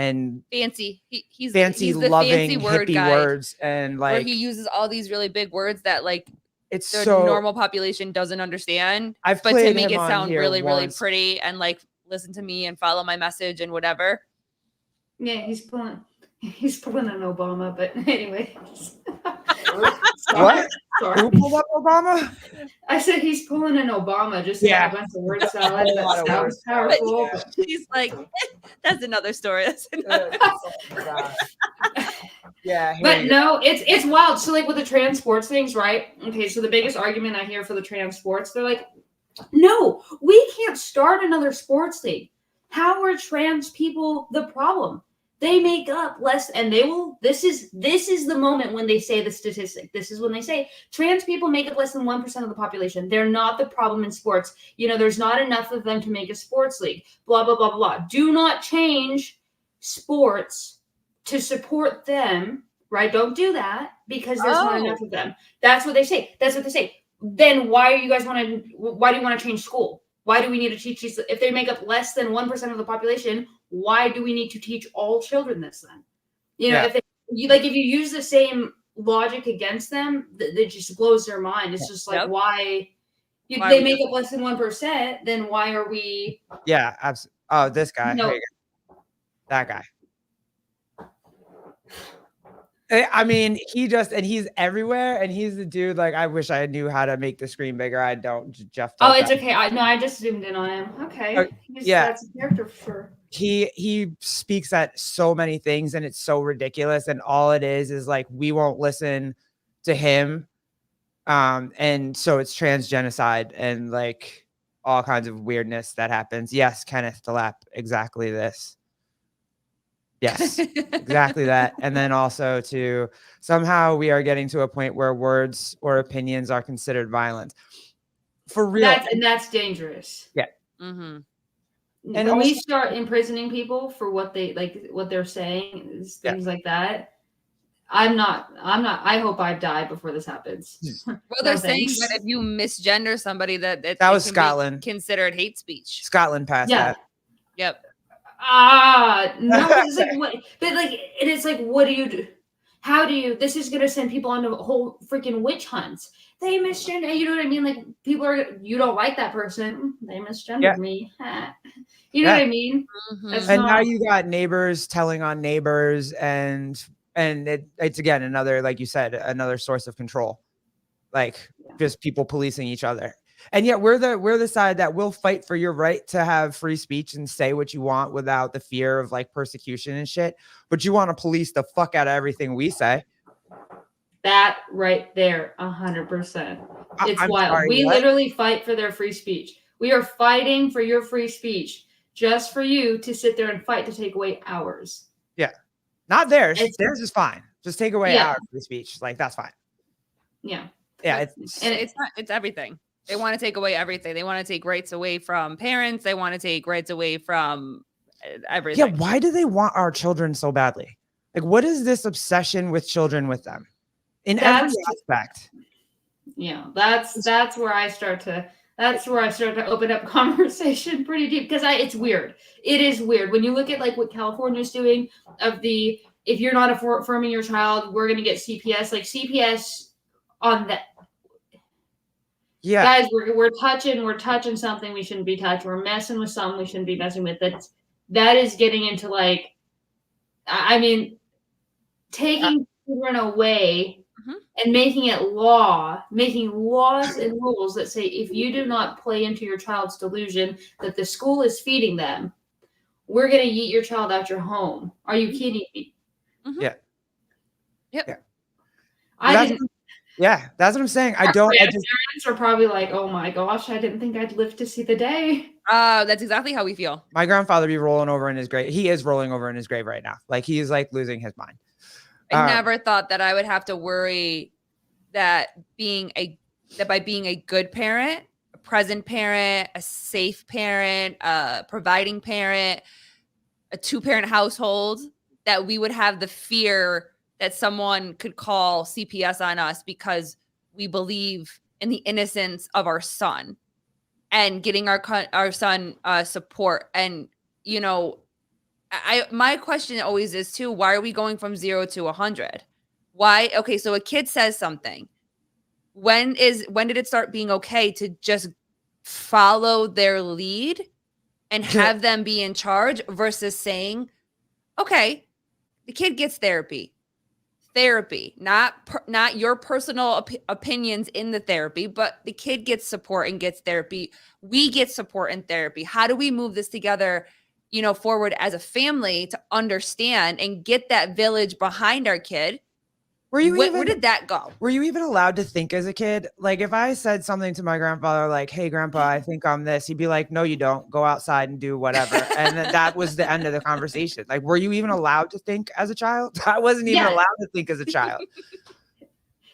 fancy. He's fancy, loving, hippie words, and like where he uses all these really big words that like it's the so normal population doesn't understand. But to make it sound really, really pretty and like listen to me and follow my message and whatever. Yeah, he's pulling an Obama, but anyway. What? Sorry. Who pulled up Obama? I said he's pulling an Obama, just a bunch of word salad. That sounds powerful. But he's like, that's another story. Yeah. But no, it's wild. So like with the trans sports things, right? Okay, so the biggest argument I hear for the trans sports, they're like, no, we can't start another sports league. How are trans people the problem? They make up less, and they will. This is the moment when they say the statistic. This is when they say trans people make up less than 1% of the population. They're not the problem in sports. You know, there's not enough of them to make a sports league. Blah blah blah blah. Do not change sports to support them. Right? Don't do that because there's not enough of them. That's what they say. Then why do you want to change school? Why do we need to teach these? If they make up less than 1% of the population, why do we need to teach all children this then? You know, if you use the same logic against them, that just blows their mind. It's just like, why they make up less than 1%, then why are we? Yeah, absolutely. Oh, this guy. No. That guy. I mean, he's everywhere, and he's the dude. Like, I wish I knew how to make the screen bigger. I don't. Jeff. Oh, it's okay. I just zoomed in on him. Okay. That's a character for sure. He speaks at so many things, and it's so ridiculous. And all it is like, we won't listen to him. And so it's trans genocide and like all kinds of weirdness that happens. Yes, Kenneth DeLapp, exactly this. Yes, exactly that. And then also to somehow we are getting to a point where words or opinions are considered violent. For real. That's dangerous. Yeah. Mm-hmm. And when we start imprisoning people for what they're saying, things like that, I hope I die before this happens. Well, they're saying that if you misgender somebody, that was Scotland considered hate speech. Scotland passed that. Yep. No, it's like what? But like, and it's like, what do you do? How do you? This is gonna send people on a whole freaking witch hunts. They misgender. You know what I mean? Like, people are. You don't like that person. They misgendered me. You know what I mean? Mm-hmm. And now you got neighbors telling on neighbors, and it's again another, like you said, another source of control, like just people policing each other. And yet we're the side that will fight for your right to have free speech and say what you want without the fear of like persecution and shit. But you want to police the fuck out of everything we say. That right there, 100%. It's wild. Sorry, we literally fight for their free speech. We are fighting for your free speech just for you to sit there and fight to take away ours. Yeah. Not theirs. Theirs is fine. Just take away our free speech. Like, that's fine. Yeah. Yeah. It's everything. They want to take away everything. They want to take rights away from parents. They want to take rights away from everything. Yeah. Why do they want our children so badly? Like, what is this obsession with children with them in every aspect? Yeah. That's where I start to open up conversation pretty deep, because it's weird. It is weird when you look at like what California's doing if you're not affirming your child, we're going to get CPS, like CPS on that. Yeah, guys, we're touching something we shouldn't be touching. We're messing with something we shouldn't be messing with. That is getting into like, I mean, taking children away and making laws and rules that say if you do not play into your child's delusion that the school is feeding them, we're going to yeet your child out your home. Are you kidding me? Mm-hmm. Yeah. Yep. Yeah. That's what I'm saying. Parents are probably like, oh my gosh, I didn't think I'd live to see the day. That's exactly how we feel. My grandfather be rolling over in his grave. He is rolling over in his grave right now. Like, he is like losing his mind. I never thought that I would have to worry that by being a good parent, a present parent, a safe parent, a providing parent, a 2-parent household, that we would have the fear that someone could call CPS on us because we believe in the innocence of our son and getting our son support. And, you know, my question always is too, why are we going from 0 to 100? Why? Okay. So a kid says something. When did it start being okay to just follow their lead and have them be in charge versus saying, okay, the kid gets therapy, not your personal opinions in the therapy, but the kid gets support and gets therapy. We get support and therapy. How do we move this together, you know, forward as a family to understand and get that village behind our kid? Where did that go? Were you even allowed to think as a kid? Like, if I said something to my grandfather, like, hey, grandpa, I think I'm this, he'd be like, no, you don't. Go outside and do whatever. And then that was the end of the conversation. Like, were you even allowed to think as a child? I wasn't even allowed to think as a child.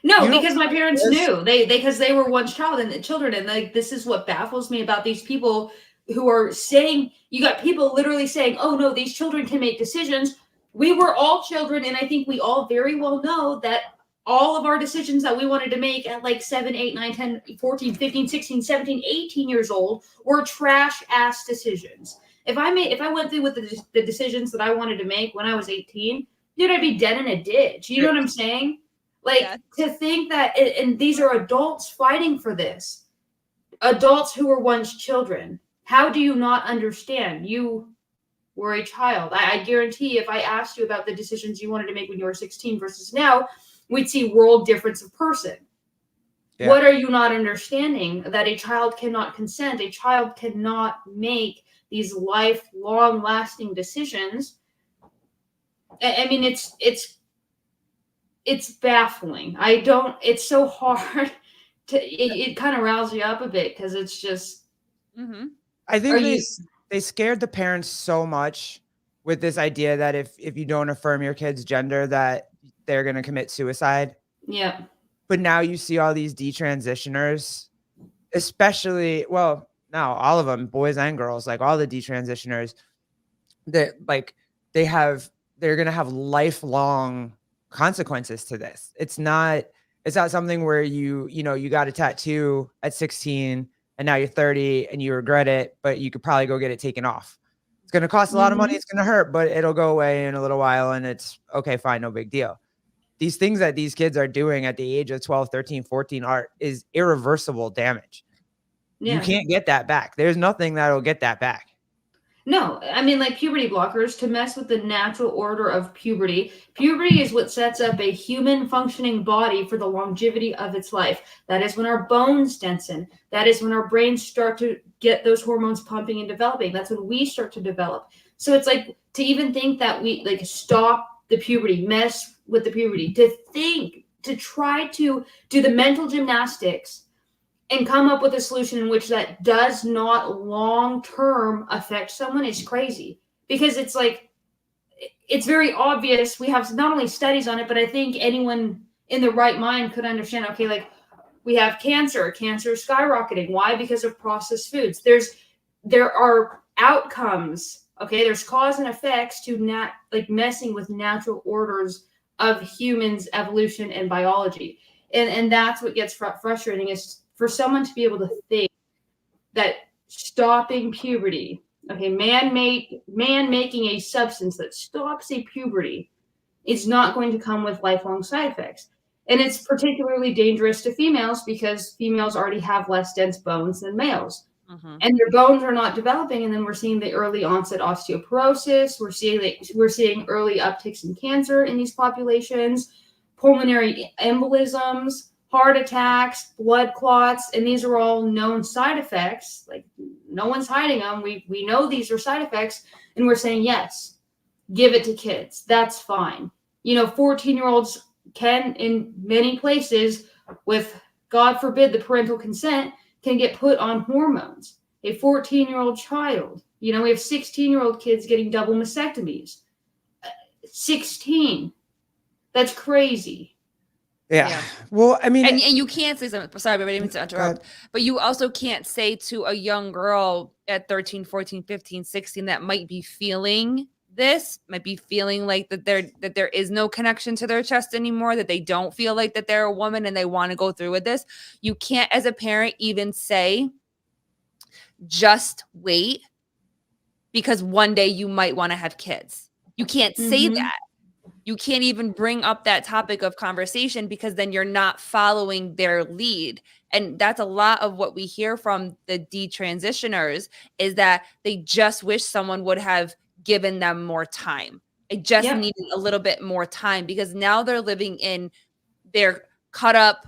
No, because my parents knew because they were once children. And like, this is what baffles me about these people who are saying, you got people literally saying, oh no, these children can make decisions. We were all children, and I think we all very well know that all of our decisions that we wanted to make at like 7, 8, 9, 10, 14, 15, 16, 17, 18 years old were trash ass decisions. If I went through with the decisions that I wanted to make when I was 18, dude, I'd be dead in a ditch. You know what I'm saying? Like, to think that, and these are adults fighting for this. Adults who were once children. How do you not understand? You were a child. I guarantee if I asked you about the decisions you wanted to make when you were 16 versus now, we'd see world difference of person. Yeah. What are you not understanding? That a child cannot consent. A child cannot make these lifelong lasting decisions. I mean, it's baffling. It's so hard to, it kind of riles you up a bit because it's just. Mm-hmm. I think they scared the parents so much with this idea that if you don't affirm your kid's gender, that they're going to commit suicide. Yeah. But now you see all these detransitioners, especially, well, now all of them, boys and girls, like all the detransitioners, that like they're going to have lifelong consequences to this. It's not something where you got a tattoo at 16 and now you're 30 and you regret it, but you could probably go get it taken off. It's going to cost a lot of money. It's going to hurt, but it'll go away in a little while and it's okay, fine, no big deal. These things that these kids are doing at the age of 12, 13, 14 is irreversible damage. Yeah. You can't get that back. There's nothing that'll get that back. No, I mean, like puberty blockers to mess with the natural order of puberty. Puberty is what sets up a human functioning body for the longevity of its life. That is when our bones densen. That is when our brains start to get those hormones pumping and developing. That's when we start to develop. So it's like to even think that we like stop the puberty, mess with the puberty, to try to do the mental gymnastics and come up with a solution in which that does not long-term affect someone is crazy. Because it's like, it's very obvious. We have not only studies on it, but I think anyone in the right mind could understand, okay, like we have cancer is skyrocketing. Why? Because of processed foods. There are outcomes, okay? There's cause and effects to messing with natural orders of humans' evolution and biology. And that's what gets frustrating is for someone to be able to think that stopping puberty, okay, man making a substance that stops a puberty is not going to come with lifelong side effects. And it's particularly dangerous to females because females already have less dense bones than males. Mm-hmm. And their bones are not developing. And then we're seeing the early onset osteoporosis. We're seeing early upticks in cancer in these populations, pulmonary embolisms, heart attacks, blood clots, and these are all known side effects. Like no one's hiding them. We know these are side effects, and we're saying, yes, give it to kids. That's fine. 14-year-olds can, in many places, with, God forbid, the parental consent, can get put on hormones. A 14-year-old child, we have 16-year-old kids getting double mastectomies. 16. That's crazy. Yeah. Well, I mean, and you can't say something. Sorry, but I didn't mean to interrupt. But you also can't say to a young girl at 13, 14, 15, 16 that might be feeling this, might be feeling like that there is no connection to their chest anymore, that they don't feel like that they're a woman and they want to go through with this. You can't, as a parent, even say, just wait, because one day you might want to have kids. You can't say that. You can't even bring up that topic of conversation because then you're not following their lead. And that's a lot of what we hear from the detransitioners is that they just wish someone would have given them more time. They just needed a little bit more time because now they're living in their cut up,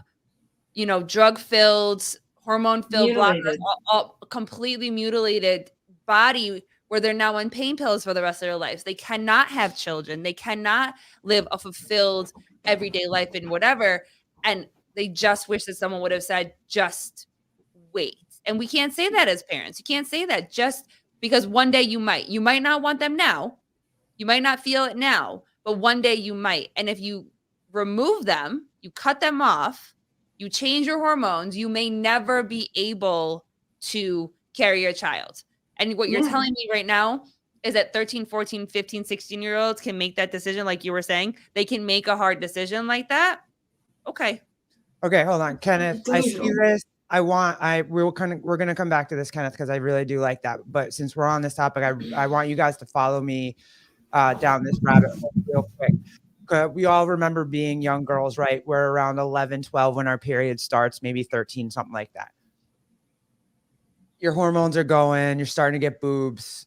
drug-filled, hormone-filled blockers, all completely mutilated body where they're now on pain pills for the rest of their lives. They cannot have children. They cannot live a fulfilled everyday life and whatever. And they just wish that someone would have said, just wait. And we can't say that as parents. You can't say that just because one day you might not want them now. You might not feel it now, but one day you might. And if you remove them, you cut them off, you change your hormones, you may never be able to carry your child. And what you're telling me right now is that 13, 14, 15, 16-year-olds can make that decision like you were saying. They can make a hard decision like that. Okay. Okay, hold on, Kenneth. I see this. We're gonna come back to this, Kenneth, because I really do like that. But since we're on this topic, I want you guys to follow me down this rabbit hole real quick. We all remember being young girls, right? We're around 11, 12 when our period starts, maybe 13, something like that. Your hormones are going, you're starting to get boobs.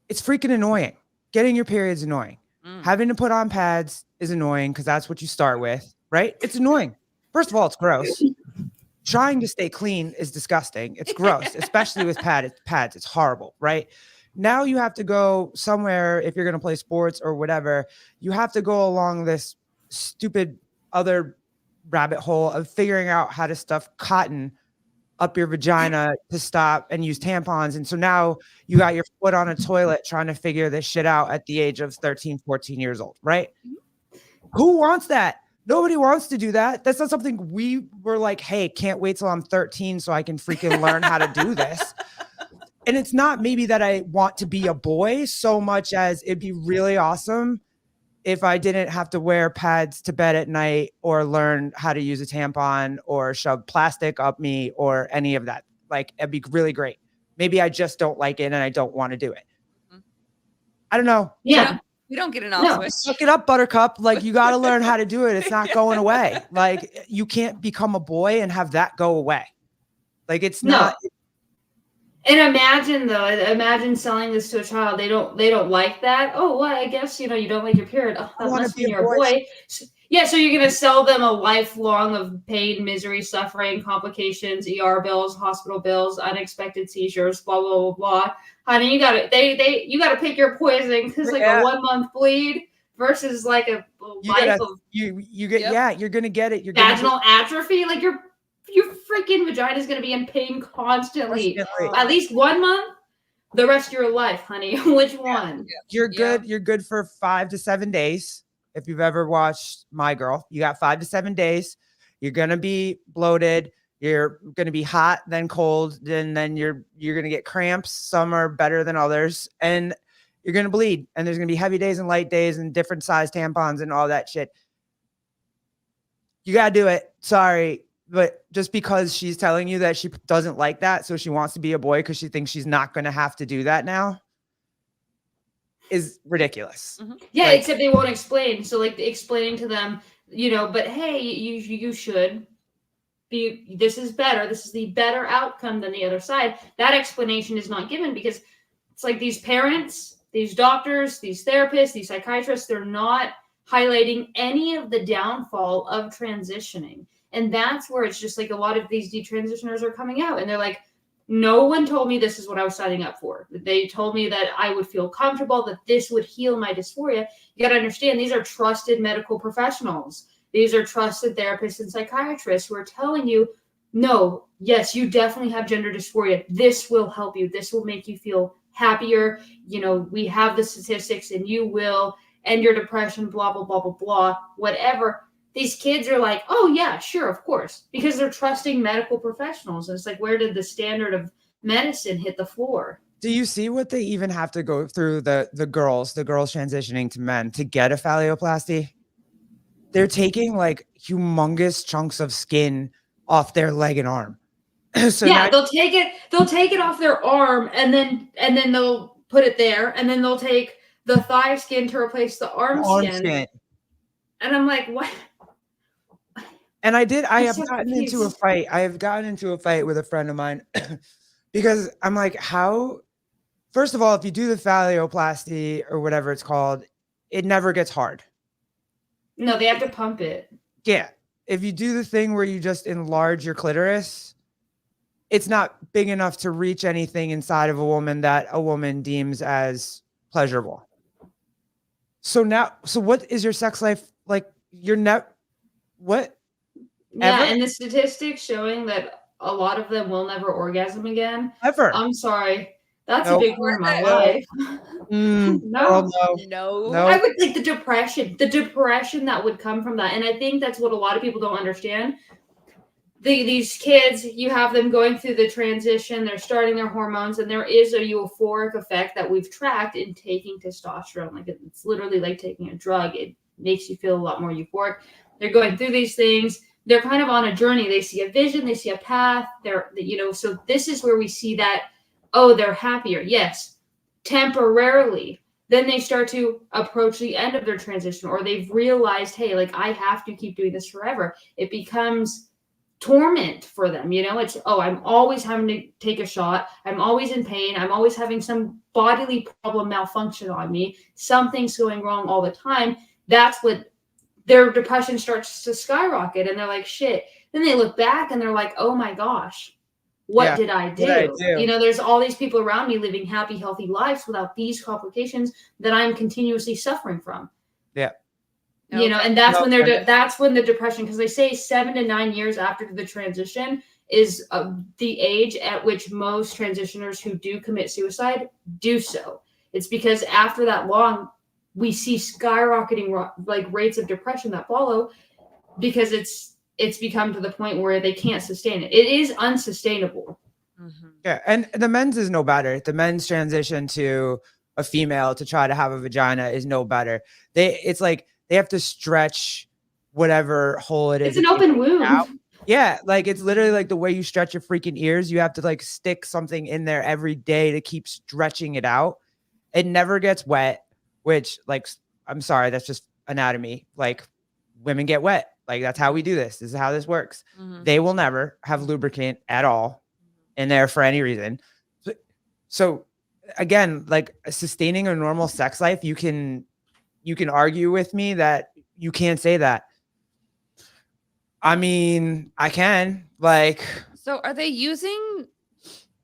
It's freaking annoying. Getting your period's annoying. Having to put on pads is annoying because that's what you start with, right? It's annoying. First of all, it's gross. Trying to stay clean is disgusting. It's gross, especially with pads. It's horrible, right? Now you have to go somewhere if you're going to play sports or whatever. You have to go along this stupid other rabbit hole of figuring out how to stuff cotton up your vagina to stop and use tampons. And so now you got your foot on a toilet trying to figure this shit out at the age of 13, 14 years old, right? Who wants that? Nobody wants to do that. That's not something we were like, hey, can't wait till I'm 13 so I can freaking learn how to do this. And it's not maybe that I want to be a boy so much as it'd be really awesome if I didn't have to wear pads to bed at night or learn how to use a tampon or shove plastic up me or any of that. Like, it'd be really great. Maybe I just don't like it and I don't want to do it. I don't know. Yeah. We don't get an off switch. Suck it up, Buttercup. Like, you got to learn how to do it. It's not going away. Like, you can't become a boy and have that go away. Like, it's not. And imagine selling this to a child. They don't like that. Oh, well, I guess, you don't like your period. Oh, that must mean you're a boy. So you're going to sell them a lifelong of pain, misery, suffering, complications, ER bills, hospital bills, unexpected seizures, blah, blah, blah, blah. Honey, you got to pick your poison because like a 1 month bleed versus like a life of you're going to get it. You're vaginal atrophy. Like your freaking vagina is going to be in pain constantly. At least 1 month, the rest of your life, honey. Which one? You're good. You're good for 5 to 7 days. If you've ever watched My Girl, you got 5 to 7 days. You're going to be bloated. You're going to be hot, then cold. Then you're going to get cramps. Some are better than others. And you're going to bleed. And there's going to be heavy days and light days and different size tampons and all that shit. You got to do it. Sorry. But just because she's telling you that she doesn't like that, so she wants to be a boy because she thinks she's not going to have to do that now, is ridiculous. Yeah, except they won't explain. So like explaining to them, but hey, you should be, this is better. This is the better outcome than the other side. That explanation is not given because it's like these parents, these doctors, these therapists, these psychiatrists, they're not highlighting any of the downfall of transitioning. And that's where it's just like a lot of these detransitioners are coming out and they're like, no one told me this is what I was signing up for. They told me that I would feel comfortable, that this would heal my dysphoria. You got to understand, these are trusted medical professionals. These are trusted therapists and psychiatrists who are telling you, no, yes, you definitely have gender dysphoria. This will help you. This will make you feel happier. We have the statistics and you will end your depression, blah, blah, blah, blah, blah, whatever. These kids are like, oh, yeah, sure, of course, because they're trusting medical professionals. And it's like, where did the standard of medicine hit the floor? Do you see what they even have to go through, the girls transitioning to men to get a phalloplasty? They're taking like humongous chunks of skin off their leg and arm. So yeah, they'll take it off their arm and then they'll put it there. And then they'll take the thigh skin to replace the arm skin. And I'm like, what? And I have gotten into a fight. I have gotten into a fight with a friend of mine because I'm like, how? First of all, if you do the phalloplasty or whatever it's called, it never gets hard. No, they have to pump it. Yeah. If you do the thing where you just enlarge your clitoris, it's not big enough to reach anything inside of a woman that a woman deems as pleasurable. So what is your sex life like? What? Yeah, and the statistics showing that a lot of them will never orgasm again. Ever. I'm sorry. That's a big part of my life. No. I would think the depression that would come from that. And I think that's what a lot of people don't understand. These kids, you have them going through the transition, they're starting their hormones, and there is a euphoric effect that we've tracked in taking testosterone. Like it's literally like taking a drug. It makes you feel a lot more euphoric. They're going through these things. They're kind of on a journey. They see a vision. They see a path. So this is where we see that, oh, they're happier. Yes, temporarily. Then they start to approach the end of their transition, or they've realized, hey, like, I have to keep doing this forever. It becomes torment for them. It's, oh, I'm always having to take a shot. I'm always in pain. I'm always having some bodily problem malfunction on me. Something's going wrong all the time. That's what their depression starts to skyrocket, and they're like, shit. Then they look back and they're like, oh my gosh, what did I do? There's all these people around me living happy, healthy lives without these complications that I'm continuously suffering from. Yeah. And that's when that's when the depression, because they say 7 to 9 years after the transition is the age at which most transitioners who do commit suicide do so. It's because after that long, we see skyrocketing like rates of depression that follow, because it's become to the point where they can't sustain it. It is unsustainable. Mm-hmm. Yeah, and the men's is no better. The men's transition to a female to try to have a vagina is no better. It's like they have to stretch whatever hole it is. It's an open wound. Yeah, like it's literally like the way you stretch your freaking ears. You have to like stick something in there every day to keep stretching it out. It never gets wet, which, like, I'm sorry, that's just anatomy. Like, women get wet. Like, that's how we do this. This is how this works. Mm-hmm. They will never have lubricant at all in there for any reason. So again, like, sustaining a normal sex life, you can argue with me that you can't say that. I mean, I can, like. So are they using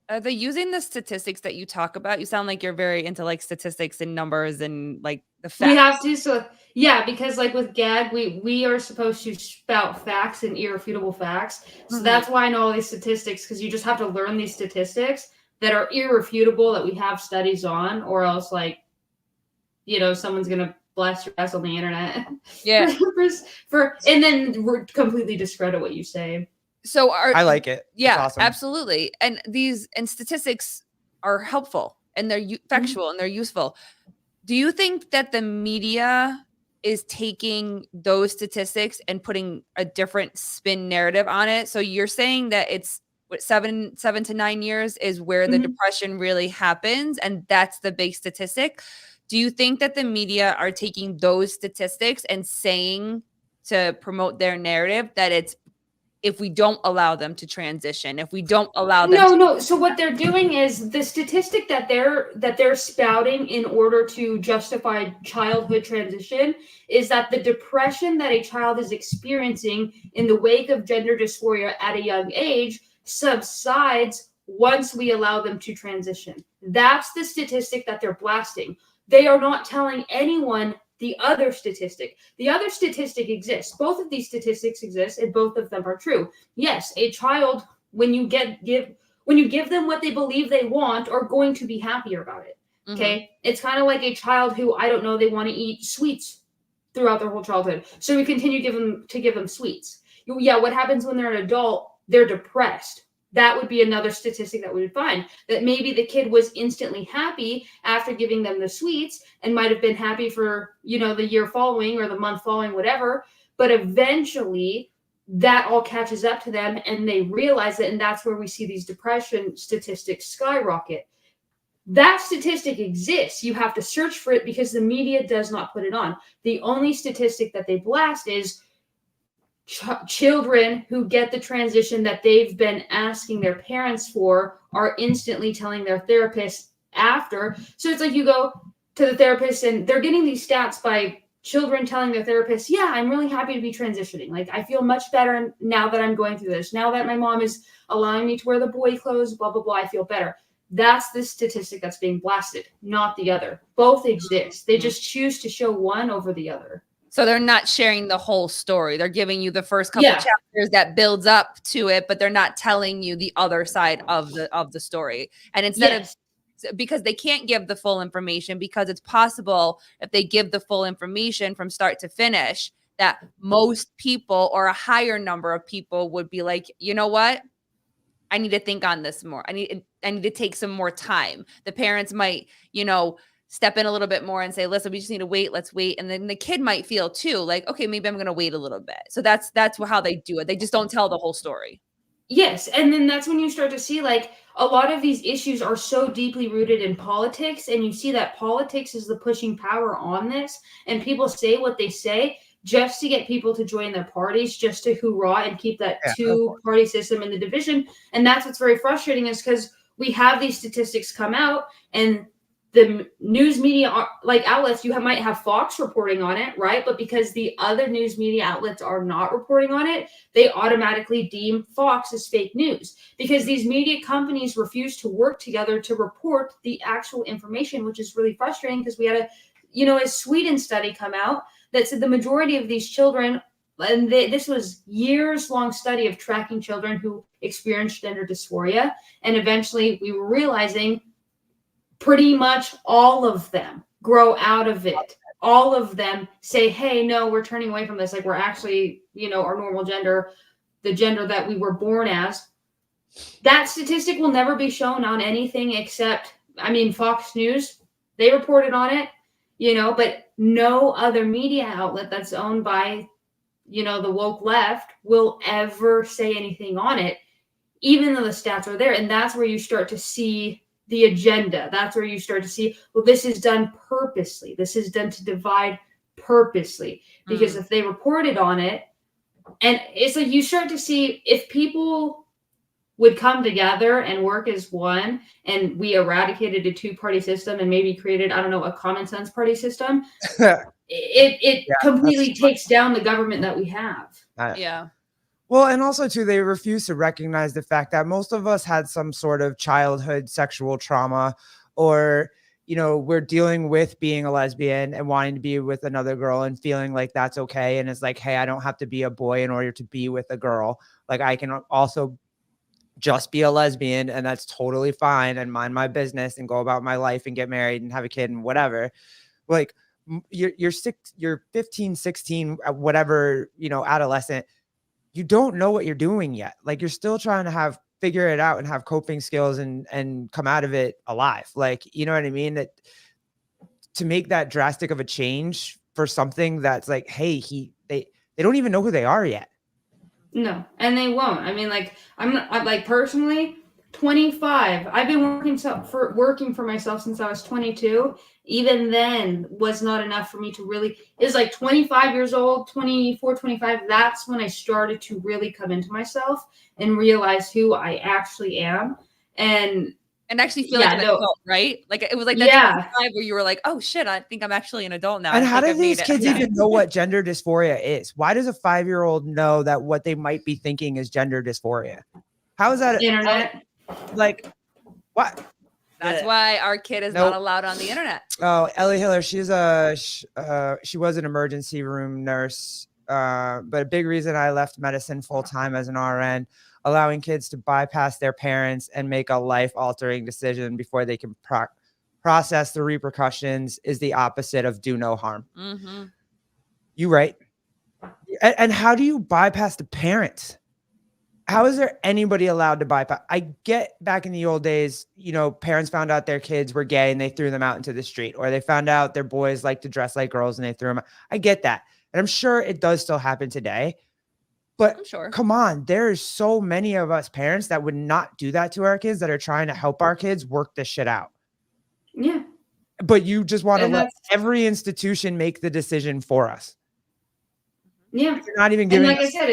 the statistics that you talk about? You sound like you're very into like statistics and numbers and like the facts. We have to, so yeah, because like with GAG, we are supposed to spout facts and irrefutable facts. So that's why I know all these statistics, because you just have to learn these statistics that are irrefutable, that we have studies on, or else, like, someone's gonna blast your ass on the internet. Yeah. And then completely discredit what you say. So I like it. Yeah, awesome. Absolutely. And statistics are helpful, and they're factual, and they're useful. Do you think that the media is taking those statistics and putting a different spin narrative on it? So you're saying that it's 7 to 9 years is where the depression really happens, and that's the big statistic. Do you think that the media are taking those statistics and saying, to promote their narrative, that it's, if we don't allow them to transition, if we don't allow them No. So what they're doing is the statistic that they're spouting in order to justify childhood transition is that the depression that a child is experiencing in the wake of gender dysphoria at a young age subsides once we allow them to transition. That's the statistic that they're blasting. They are not telling anyone the other statistic. The other statistic exists. Both of these statistics exist, and both of them are true. Yes, a child, when you give them what they believe they want, are going to be happier about it. Okay? It's kind of like a child who, I don't know, they want to eat sweets throughout their whole childhood. So we continue to give them sweets. Yeah, what happens when they're an adult? They're depressed. That would be another statistic that we would find, that maybe the kid was instantly happy after giving them the sweets and might have been happy for, the year following or the month following, whatever. But eventually that all catches up to them and they realize it. And that's where we see these depression statistics skyrocket. That statistic exists. You have to search for it because the media does not put it on. The only statistic that they blast is children who get the transition that they've been asking their parents for are instantly telling their therapist after. So it's like you go to the therapist and they're getting these stats by children telling their therapist, yeah, I'm really happy to be transitioning. Like, I feel much better now that I'm going through this. Now that my mom is allowing me to wear the boy clothes, blah, blah, blah, I feel better. That's the statistic that's being blasted, not the other. Both exist. They just choose to show one over the other. So they're not sharing the whole story. They're giving you the first couple chapters that builds up to it, but they're not telling you the other side of the story. And instead of, because they can't give the full information, because it's possible if they give the full information from start to finish, that most people, or a higher number of people, would be like, you know what? I need to think on this more. I need to take some more time. The parents might, step in a little bit more and say, listen, we just need to wait. Let's wait. And then the kid might feel too like, okay, maybe I'm going to wait a little bit. So that's how they do it. They just don't tell the whole story. Yes. And then that's when you start to see like a lot of these issues are so deeply rooted in politics. And you see that politics is the pushing power on this. And people say what they say just to get people to join their parties, just to hoorah and keep that two-party system in the division. And that's what's very frustrating is because we have these statistics come out and the news media like outlets, might have Fox reporting on it, right? But because the other news media outlets are not reporting on it, they automatically deem Fox as fake news because these media companies refuse to work together to report the actual information, which is really frustrating because we had a Sweden study come out that said the majority of these children, and this was years-long study of tracking children who experienced gender dysphoria, and eventually we were realizing pretty much all of them grow out of it. All of them say, hey, no, we're turning away from this. Like we're actually, our normal gender, the gender that we were born as. That statistic will never be shown on anything except, Fox News, they reported on it, but no other media outlet that's owned by, the woke left will ever say anything on it, even though the stats are there. And that's where you start to see the agenda. That's where you start to see, well, this is done purposely. This is done to divide purposely. Because if they reported on it, and it's like you start to see if people would come together and work as one, and we eradicated a two-party system and maybe created, a common sense party system, it completely takes down the government that we have. Yeah. Well, and also too, they refuse to recognize the fact that most of us had some sort of childhood sexual trauma, or, we're dealing with being a lesbian and wanting to be with another girl and feeling like that's okay. And it's like, hey, I don't have to be a boy in order to be with a girl. Like I can also just be a lesbian and that's totally fine and mind my business and go about my life and get married and have a kid and whatever. Like you're 15, 16, whatever, adolescent. You don't know what you're doing yet. Like you're still trying to figure it out and have coping skills and come out of it alive. Like, you know what I mean? That to make that drastic of a change for something that's like, hey, they don't even know who they are yet. No, and they won't. I'm personally 25. I've been working for myself since I was 22. Even then was not enough for me to really, it was like 25 years old, 24, 25. That's when I started to really come into myself and realize who I actually am. And actually feel like an adult, right? Like it was like that 25 where you were like, oh shit, I think I'm actually an adult now. And how do these kids even know what gender dysphoria is? Why does a 5-year-old know that what they might be thinking is gender dysphoria? How is that? Internet. Like, what? That's why our kid is not allowed on the internet. Oh, Ellie Hiller, she was an emergency room nurse. But a big reason I left medicine full-time as an RN, allowing kids to bypass their parents and make a life-altering decision before they can process the repercussions is the opposite of do no harm. Mm-hmm. You right. And how do you bypass the parents? How is there anybody allowed to bypass? I get back in the old days, parents found out their kids were gay and they threw them out into the street, or they found out their boys like to dress like girls and they threw them out. I get that. And I'm sure it does still happen today. But I'm sure. Come on, there's so many of us parents that would not do that to our kids, that are trying to help our kids work this shit out. Yeah. But you just want to let every institution make the decision for us. Yeah. You're not even giving. And like I said,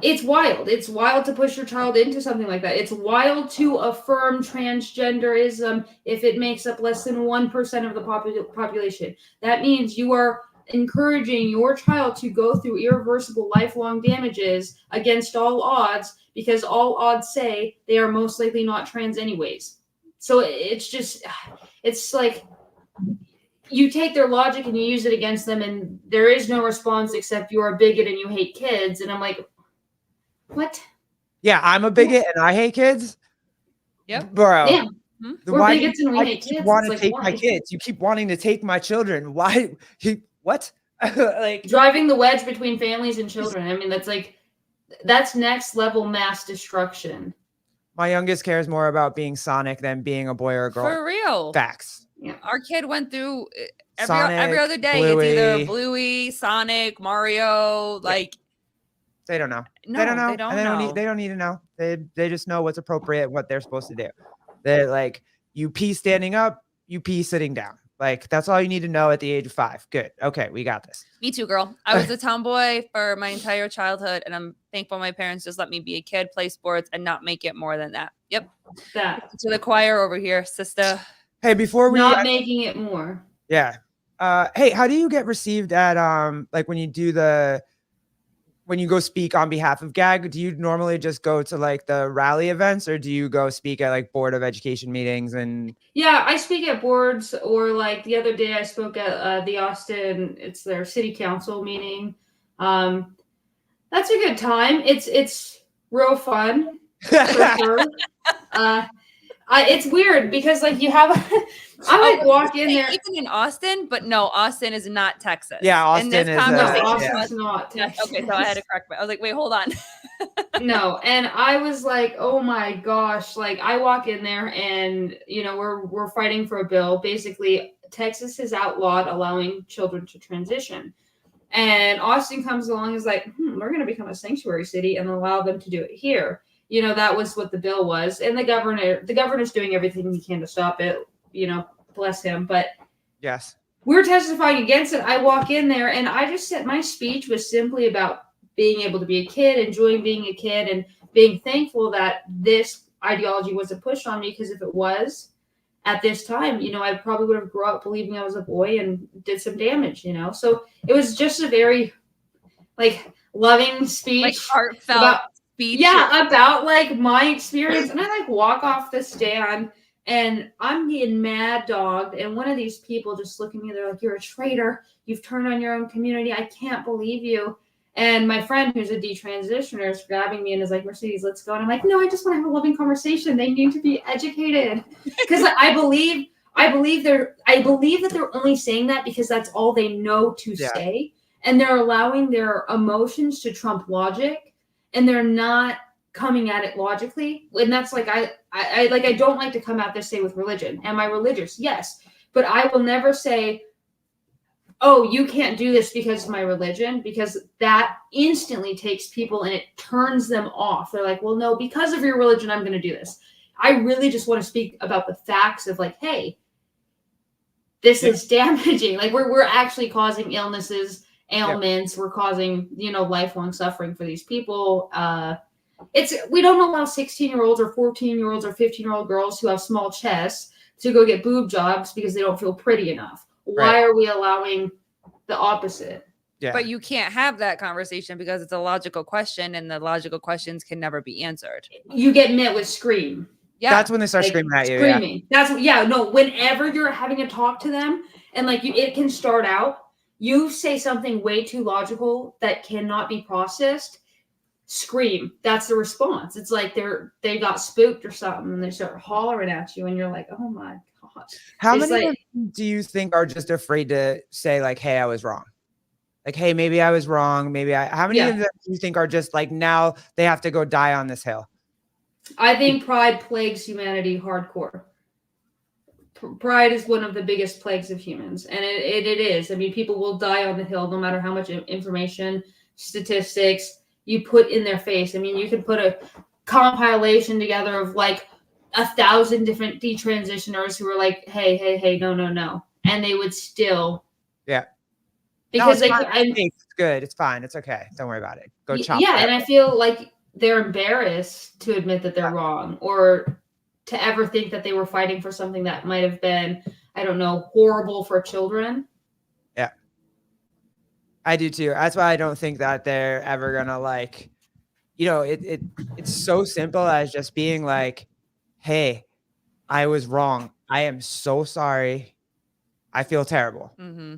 it's wild. It's wild to push your child into something like that. It's wild to affirm transgenderism if it makes up less than 1% of the population. That means you are encouraging your child to go through irreversible lifelong damages against all odds, because all odds say they are most likely not trans anyways. So it's like you take their logic and you use it against them, and there is no response except you're a bigot and you hate kids. And I'm like, what? Yeah, I'm a bigot and I hate kids. Yep. Bro. Yeah. We're bigots and we hate kids. You want to take my kids. You keep wanting to take my children. Why? What? Like driving the wedge between families and children. That's next level mass destruction. My youngest cares more about being Sonic than being a boy or a girl. For real. Facts. Our kid went through Sonic, every other day. Bluey. It's either Bluey, Sonic, Mario. Like they don't know. No, They don't know. they don't and know. They don't need to know. They just know what's appropriate, what they're supposed to do. They're like, you pee standing up, you pee sitting down. Like, that's all you need to know at the age of 5. Good. Okay, we got this. Me too, girl. I was a tomboy for my entire childhood, and I'm thankful my parents just let me be a kid, play sports, and not make it more than that. Yep. That. To the choir over here, sister. Hey, before we not making it more. Yeah. Hey, how do you get received at like when you go speak on behalf of GAG? Do you normally just go to like the rally events, or do you go speak at like Board of Education meetings? And yeah, I speak at boards, or like the other day I spoke at the Austin, it's their city council meeting. That's a good time. It's real fun for sure. It's weird because like you have I like walk in there even in Austin, but no, Austin is not Texas. Yeah, Austin is Austin's not Texas. Okay, so I had to correct me. I was like, wait, hold on. No, and I was like, oh my gosh, like I walk in there and we're fighting for a bill. Basically, Texas has outlawed allowing children to transition. And Austin comes along and is like, we're gonna become a sanctuary city and allow them to do it here. That was what the bill was. And the governor's doing everything he can to stop it, bless him. But yes, we're testifying against it. I walk in there and I just said my speech was simply about being able to be a kid, enjoying being a kid, and being thankful that this ideology wasn't pushed on me, because if it was at this time, I probably would have grown up believing I was a boy and did some damage, So it was just a very like loving speech. Like heartfelt. About like my experience. And I like walk off the stand and I'm getting mad dogged, and one of these people just look at me, they're like, you're a traitor, you've turned on your own community, I can't believe you. And my friend who's a detransitioner is grabbing me and is like, Mercedes, let's go. And I'm like, no, I just want to have a loving conversation. They need to be educated. Because I believe that they're only saying that because that's all they know to say. And they're allowing their emotions to trump logic. And they're not coming at it logically. And that's like, I don't like to come out there say with religion. Am I religious? Yes. But I will never say, oh, you can't do this because of my religion, because that instantly takes people and it turns them off. They're like, well, no, because of your religion, I'm going to do this. I really just want to speak about the facts of like, hey, this is damaging. Like we're actually causing illnesses, ailments. We're causing, lifelong suffering for these people. We don't allow 16-year-olds or 14-year-olds or 15-year-old girls who have small chests to go get boob jobs because they don't feel pretty enough. Why are we allowing the opposite? Yeah. But you can't have that conversation because it's a logical question, and the logical questions can never be answered. You get met with scream. Yeah. That's when they start screaming at you. Screaming. Whenever you're having a talk to them and like it can start out, you say something way too logical that cannot be processed, scream. That's the response. It's like they got spooked or something and they start hollering at you and you're like, oh my gosh. How many do you think are just afraid to say like, hey, I was wrong? Like, hey, maybe I was wrong. How many of them do you think are just like, now they have to go die on this hill? I think pride plagues humanity hardcore. Pride is one of the biggest plagues of humans. And it is. I mean, people will die on the hill no matter how much information, statistics you put in their face. I mean, you could put a compilation together of like 1,000 different detransitioners who were like, hey, no. And they would still. Yeah. Because it's good. It's fine. It's okay. Don't worry about it. Go chop. Yeah. And I feel like they're embarrassed to admit that they're wrong, or to ever think that they were fighting for something that might have been, I don't know, horrible for children. Yeah. I do too. That's why I don't think that they're ever gonna like, it's so simple as just being like, hey, I was wrong. I am so sorry. I feel terrible. Mm-hmm.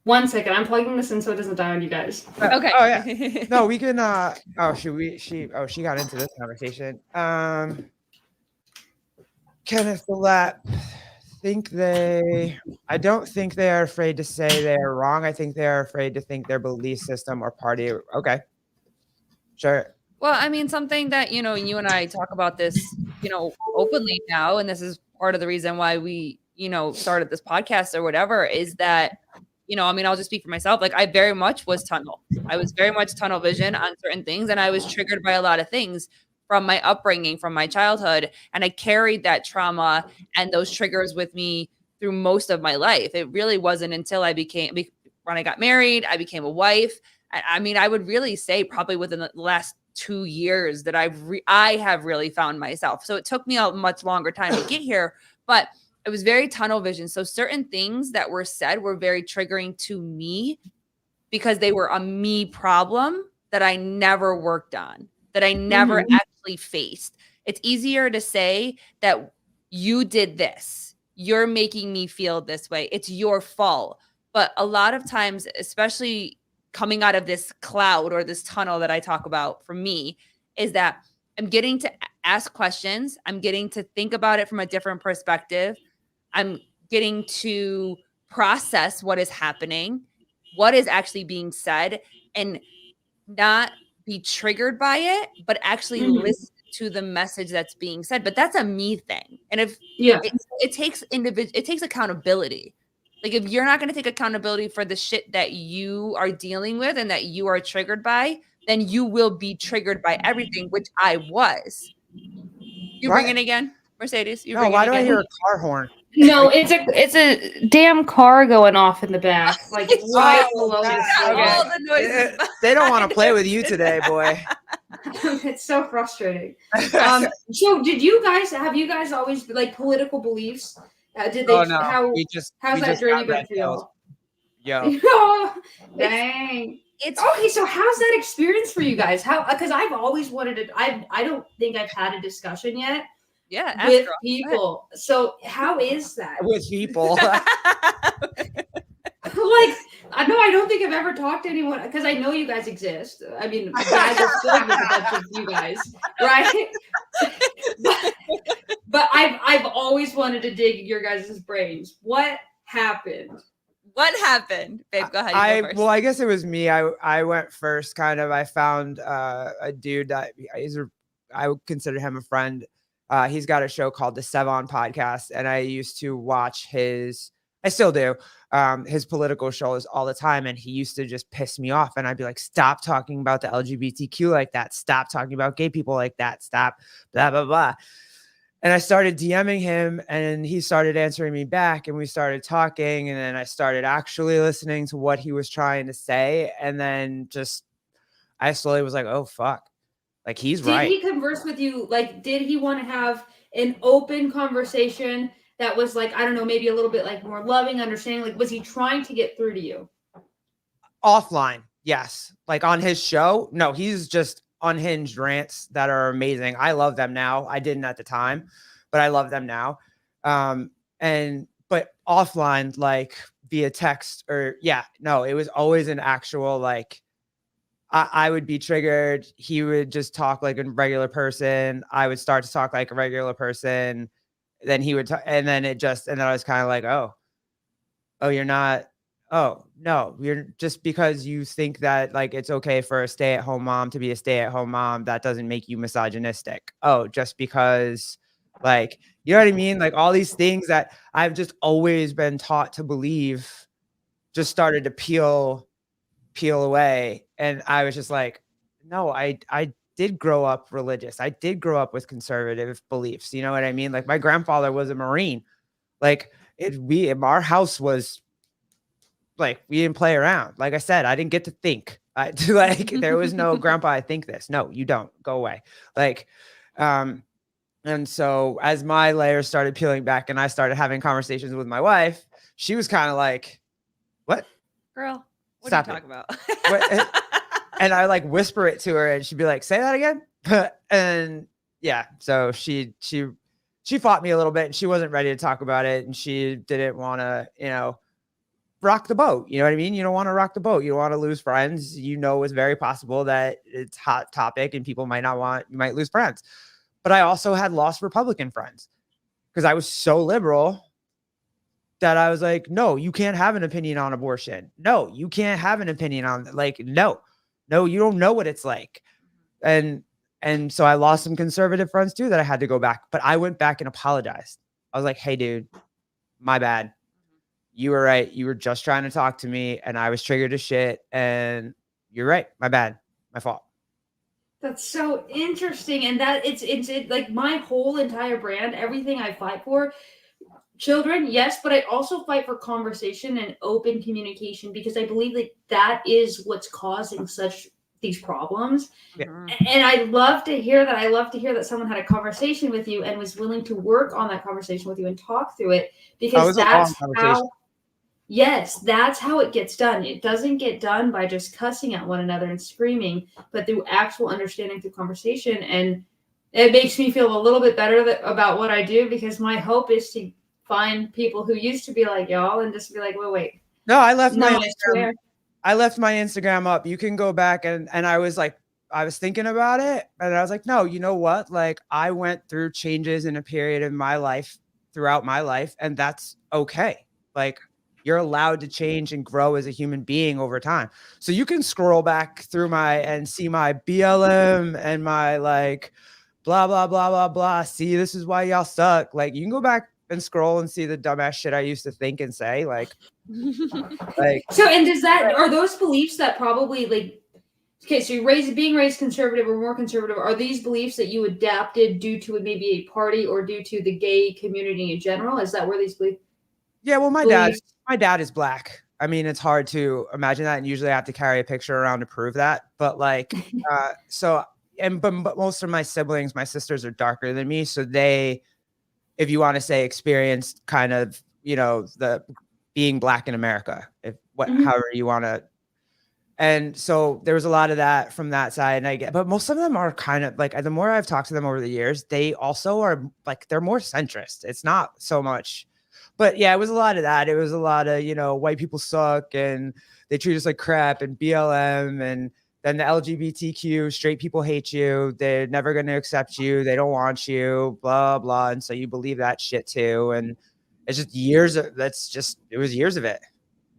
1 second, I'm plugging this in so it doesn't die on you guys. Okay. Oh yeah. No, we can. She got into this conversation. Kenneth Lap I don't think they are afraid to say they are wrong. I think they are afraid to think their belief system or party. Okay. Sure. Well, I mean, something that, you and I talk about this, openly now, and this is part of the reason why we, started this podcast or whatever, is that, I mean, I'll just speak for myself. Like, I very much was tunnel. I was very much tunnel vision on certain things. And I was triggered by a lot of things from my upbringing, from my childhood. And I carried that trauma and those triggers with me through most of my life. It really wasn't until when I got married, I became a wife. I mean, I would really say probably within the last 2 years that I have really found myself. So it took me a much longer time to get here, but it was very tunnel vision. So certain things that were said were very triggering to me because they were a me problem that I never worked on, that I never actually faced. It's easier to say that you did this, you're making me feel this way, it's your fault. But a lot of times, especially coming out of this cloud or this tunnel that I talk about for me, is that I'm getting to ask questions. I'm getting to think about it from a different perspective. I'm getting to process what is happening, what is actually being said, and not be triggered by it, but actually listen to the message that's being said. But that's a me thing. And if it takes accountability. Like, if you're not going to take accountability for the shit that you are dealing with and that you are triggered by, then you will be triggered by everything, which I was. You bring it again, Mercedes? Why do I hear a car horn? No, it's a damn car going off in the back. Like, it's right below the all the noises. They don't want to play with you today, boy. It's so frustrating. So have you guys always like political beliefs? Did they? Oh, no. How's that journey been for y'all? Yo. Dang. It's okay. So how's that experience for you guys? Because I've always wanted to. I don't think I've had a discussion yet. Yeah, with people. So how is that with people? Like, I don't think I've ever talked to anyone, because I know you guys exist. I mean, guys are filled with a bunch of you guys, right? but I've always wanted to dig your guys' brains. What happened? What happened? Babe, go ahead. Well, I guess it was me. I went first, kind of. I found a dude that I would consider him a friend. He's got a show called the Sevon Podcast, and I used to watch I still do, his political shows all the time. And he used to just piss me off. And I'd be like, stop talking about the LGBTQ like that. Stop talking about gay people like that. Stop, blah, blah, blah. And I started DMing him, and he started answering me back, and we started talking. And then I started actually listening to what he was trying to say. And then I slowly was like, oh, fuck. Like, he's right. Did he converse with you? Like, did he want to have an open conversation that was like, I don't know, maybe a little bit like more loving, understanding? Like, was he trying to get through to you? Offline, yes. Like, on his show, no, he's just unhinged rants that are amazing. I love them now. I didn't at the time, but I love them now. But offline, like via text it was always an actual, like, I would be triggered. He would just talk like a regular person. I would start to talk like a regular person. Then he would, and then I was kind of like, oh, you're not. Oh, no, you're just, because you think that like it's okay for a stay-at-home mom to be a stay-at-home mom, that doesn't make you misogynistic. Oh, just because, like, you know what I mean? Like, all these things that I've just always been taught to believe just started to peel away. And I was just like, no, I did grow up religious. I did grow up with conservative beliefs. You know what I mean? Like, my grandfather was a Marine. Like, our house was like, we didn't play around. Like I said, I didn't get to think. There was no grandpa, I think this. No, you don't. Go away. Like, and so as my layers started peeling back and I started having conversations with my wife, she was kind of like, what? Girl, what Stop are you talking about? And I like whisper it to her, and she'd be like, say that again. And yeah, so she fought me a little bit, and she wasn't ready to talk about it. And she didn't want to, rock the boat. You know what I mean? You don't want to rock the boat. You don't want to lose friends. It's very possible that it's a hot topic and people you might lose friends. But I also had lost Republican friends because I was so liberal that I was like, no, you can't have an opinion on abortion. No, you can't have an opinion on, like, no, you don't know what it's like. And so I lost some conservative friends too that I had to go back, but I went back and apologized. I was like, hey, dude, my bad. You were right. You were just trying to talk to me and I was triggered as shit. And you're right. My bad. My fault. That's so interesting. And that it's like my whole entire brand, everything I fight for, children, yes, but I also fight for conversation and open communication because I believe that is what's causing these problems. Yeah. And I love to hear that. I love to hear that someone had a conversation with you and was willing to work on that conversation with you and talk through it, because that's how, yes, that's how it gets done. It doesn't get done by just cussing at one another and screaming, but through actual understanding through conversation. And it makes me feel a little bit better about what I do, because my hope is to find people who used to be like y'all and just be like, wait. No, I left my Instagram up. You can go back and I was like, I was thinking about it and I was like, no, you know what? Like I went through changes in a period of my life throughout my life, and that's okay. Like you're allowed to change and grow as a human being over time. So you can scroll back through and see my BLM and my like, blah, blah, blah, blah, blah. See, this is why y'all suck. Like you can go back and scroll and see the dumbass shit I used to think and say, like so. And are those beliefs that probably like, okay, so being raised conservative or more conservative, are these beliefs that you adapted due to maybe a party or due to the gay community in general? Is that where these beliefs? Yeah, well, my dad is black. I mean, it's hard to imagine that, and usually I have to carry a picture around to prove that. But like, but most of my siblings, my sisters are darker than me, so they, if you want to say, experienced kind of, the being black in America, however you want to. And so there was a lot of that from that side. And but most of them are kind of like, the more I've talked to them over the years, they also are like, they're more centrist. It's not so much, but yeah, it was a lot of that. It was a lot of, white people suck and they treat us like crap, and BLM, and then the LGBTQ, straight people hate you. They're never going to accept you. They don't want you, blah, blah. And so you believe that shit too. And it's just years of, it was years of it.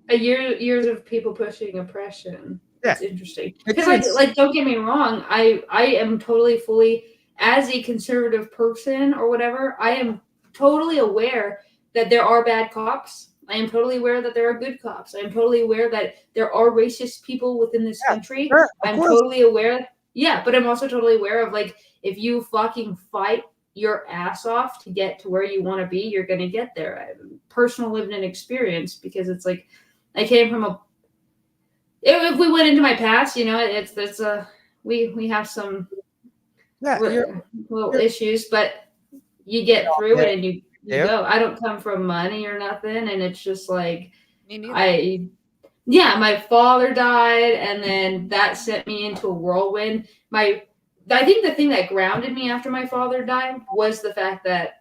Years of people pushing oppression. Yeah. It's interesting. Because like, don't get me wrong. I am totally fully, as a conservative person or whatever, I am totally aware that there are bad cops. I am totally aware that there are good cops. I am totally aware that there are racist people within this country. Sure, I'm totally aware. Yeah, but I'm also totally aware of like, if you fucking fight your ass off to get to where you want to be, you're going to get there. I have personal lived in experience, because it's like, I came from if we went into my past, we have some little issues, but you get through it and you go. I don't come from money or nothing. And it's just like, my father died, and then that sent me into a whirlwind. I think the thing that grounded me after my father died was the fact that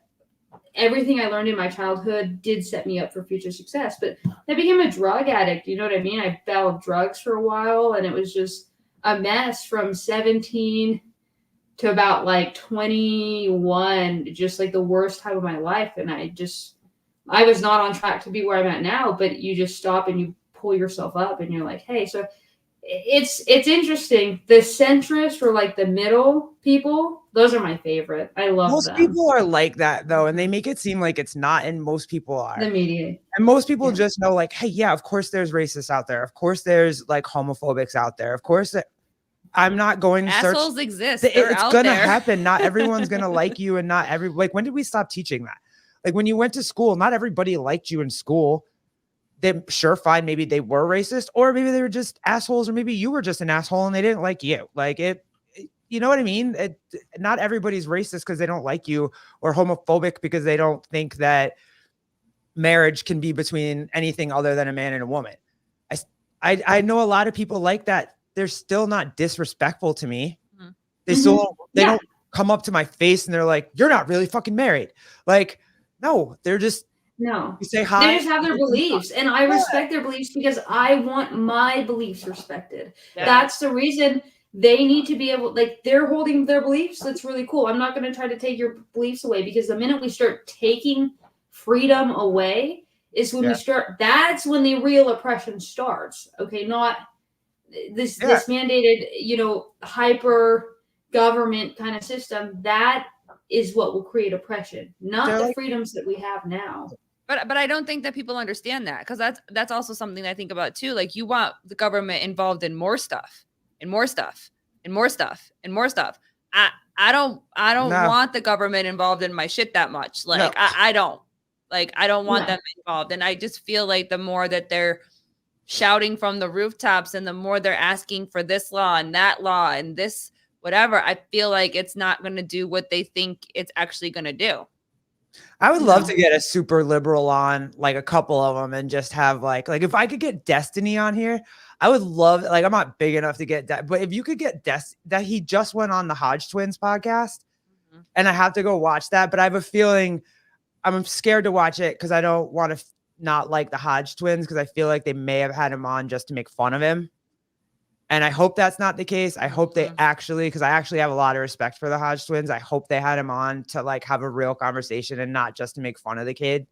everything I learned in my childhood did set me up for future success. But I became a drug addict. You know what I mean? I battled drugs for a while, and it was just a mess from 17 to about like 21, just like the worst time of my life. And I was not on track to be where I'm at now, but you just stop and you pull yourself up and you're like, hey, so it's interesting. The centrist or like the middle people, those are my favorite. I love most them. People are like that though, and they make it seem like it's not, and most people are. The media. And most people just know like, hey, yeah, of course there's racists out there. Of course there's like homophobics out there. Of course I'm not going to search. Assholes exist. It's going to happen. Not everyone's going to like you, and not like, when did we stop teaching that? Like when you went to school, not everybody liked you in school. Fine, maybe they were racist, or maybe they were just assholes, or maybe you were just an asshole and they didn't like you. Like you know what I mean? Not everybody's racist because they don't like you, or homophobic because they don't think that marriage can be between anything other than a man and a woman. I know a lot of people like that. They're still not disrespectful to me. They don't come up to my face and they're like, you're not really fucking married. Like, no, they're just, no, you say hi. They just have their beliefs, and I respect their beliefs because I want my beliefs respected. Yeah. That's the reason they need to be able, like, they're holding their beliefs. That's really cool. I'm not going to try to take your beliefs away, because the minute we start taking freedom away is when that's when the real oppression starts. Okay. Not this mandated, hyper government kind of system. That is what will create oppression, not They're the like- freedoms that we have now. But I don't think that people understand that, because that's also something I think about too. Like, you want the government involved in more stuff and more stuff and more stuff and more stuff. I don't No. want the government involved in my shit that much. Like, No. I don't want No. them involved. And I just feel like the more that they're shouting from the rooftops and the more they're asking for this law and that law and this whatever, I feel like it's not going to do what they think it's actually going to do. I would love No. to get a super liberal on, like a couple of them, and just have like if I could get Destiny on here, I would love, like, I'm not big enough to get that, but if you could get that he just went on the Hodge Twins podcast, and I have to go watch that, but I have a feeling I'm scared to watch it because I don't want to not like the Hodge Twins, because I feel like they may have had him on just to make fun of him. And I hope that's not the case. I hope they actually, because I actually have a lot of respect for the Hodge Twins. I hope they had him on to like have a real conversation and not just to make fun of the kid.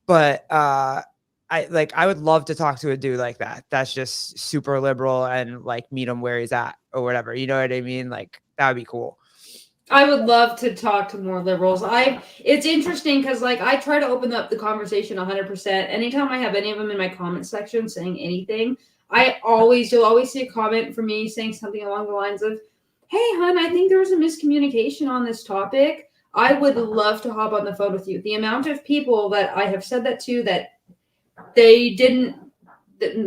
But I would love to talk to a dude like that. That's just super liberal, and like meet him where he's at or whatever. You know what I mean? Like, that would be cool. I would love to talk to more liberals. It's interesting because like I try to open up the conversation 100%. Anytime I have any of them in my comment section saying anything, you'll always see a comment from me saying something along the lines of, "Hey, hon, I think there was a miscommunication on this topic. I would love to hop on the phone with you." The amount of people that I have said that to, that they're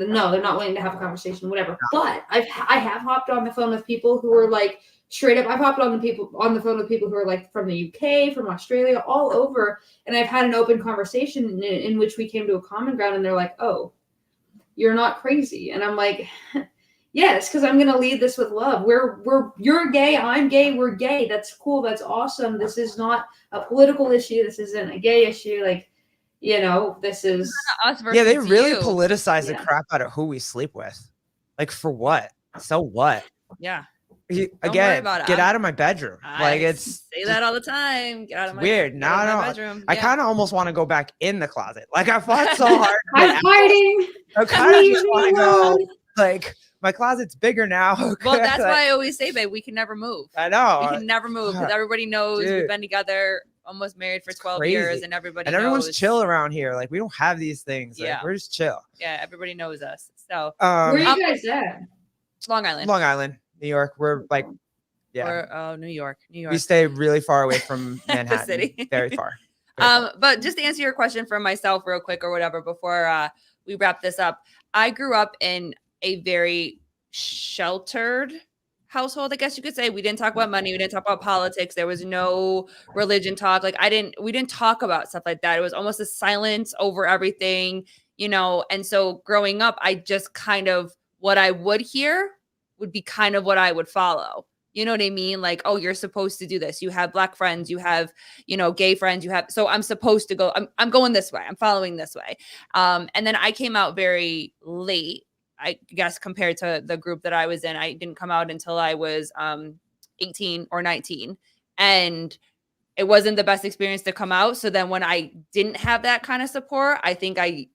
not willing to have a conversation, whatever. But I have hopped on the phone with people who are like, straight up, I've hopped on the phone with people who are like from the UK, from Australia, all over, and I've had an open conversation in which we came to a common ground, and they're like, "Oh, you're not crazy," and I'm like, "Yes, because I'm gonna lead this with love. You're gay, I'm gay, we're gay. That's cool, that's awesome. This is not a political issue. This isn't a gay issue. Like, this is Us versus Yeah, they really you. politicize the Yeah. crap out of who we sleep with. Like, for what? So what? Yeah. Again, about it. get out of my bedroom. Like, it's say that all the time. Get out of my weird. get Now out of I my don't- bedroom. I Yeah. kind of almost want to go back in the closet. Like, I fought so hard. to I'm get out. hiding. I kind of Leave just me want to go. alone. Like, my closet's bigger now. Well, that's Like, why I always say, babe, we can never move. I know. We can never move because everybody knows Dude. we've been together, almost married for It's 12 years, crazy. and everybody And everyone's knows. chill around here. Like, we don't have these things. Like, Yeah. we're just chill. Yeah, everybody knows us. So Where are you Um, guys at? Long Island. Long Island, New York. We're like, yeah. Or New York. We stay really far away from Manhattan. city. Very far. But just to answer your question for myself real quick or whatever before we wrap this up, I grew up in a very sheltered household, I guess you could say. We didn't talk about money. We didn't talk about politics. There was no religion talk. Like we didn't talk about stuff like that. It was almost a silence over everything, and so growing up, I just kind of, what I would hear would be kind of what I would follow. You know what I mean? Like, oh, you're supposed to do this. You have Black friends, you have, gay friends, so I'm supposed to go, I'm going this way. I'm following this way. And then I came out very late, I guess, compared to the group that I was in. I didn't come out until I was 18 or 19. And it wasn't the best experience to come out. So then when I didn't have that kind of support, I think I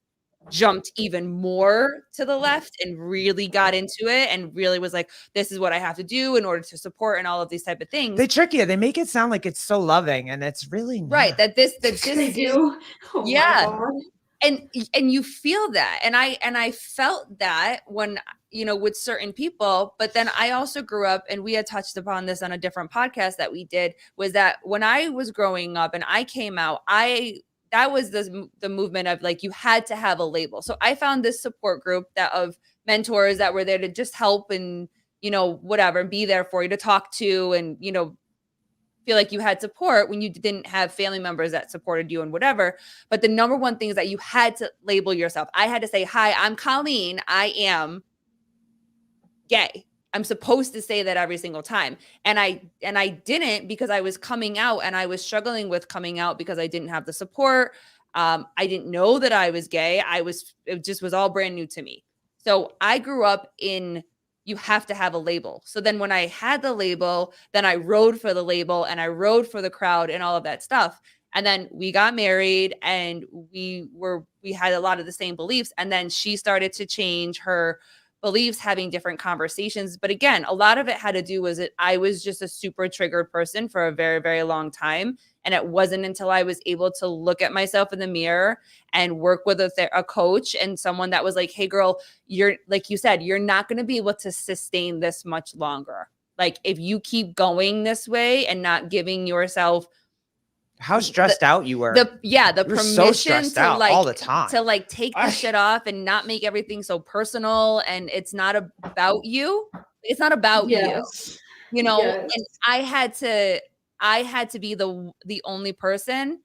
jumped even more to the left and really got into it and really was like, this is what I have to do in order to support and all of these type of things. They trick you. They make it sound like it's so loving, and it's really not. Right. That this They do. Oh Yeah. my God. and you feel that. And I felt that when, with certain people, but then I also grew up, and we had touched upon this on a different podcast that we did, was that when I was growing up and I came out, that was the movement of like, you had to have a label. So I found this support group of mentors that were there to just help and, whatever, be there for you, to talk to, and, feel like you had support when you didn't have family members that supported you and whatever. But the number one thing is that you had to label yourself. I had to say, hi, I'm Colleen. I am gay. I'm supposed to say that every single time. And I didn't, because I was coming out, and I was struggling with coming out because I didn't have the support. I didn't know that I was gay. It just was all brand new to me. So I grew up in, you have to have a label. So then when I had the label, then I rode for the label, and I rode for the crowd and all of that stuff. And then we got married, and we had a lot of the same beliefs. And then she started to change her beliefs, having different conversations. But again, a lot of it had to do with it. I was just a super triggered person for a very, very long time. And it wasn't until I was able to look at myself in the mirror and work with a coach and someone that was like, hey, girl, you're, like you said, you're not going to be able to sustain this much longer. Like, if you keep going this way and not giving yourself how stressed out you were. The You're permission so stressed to out like all the time. to like take the shit off and not make everything so personal. And it's not about you. It's not about you know, and I had to be the only person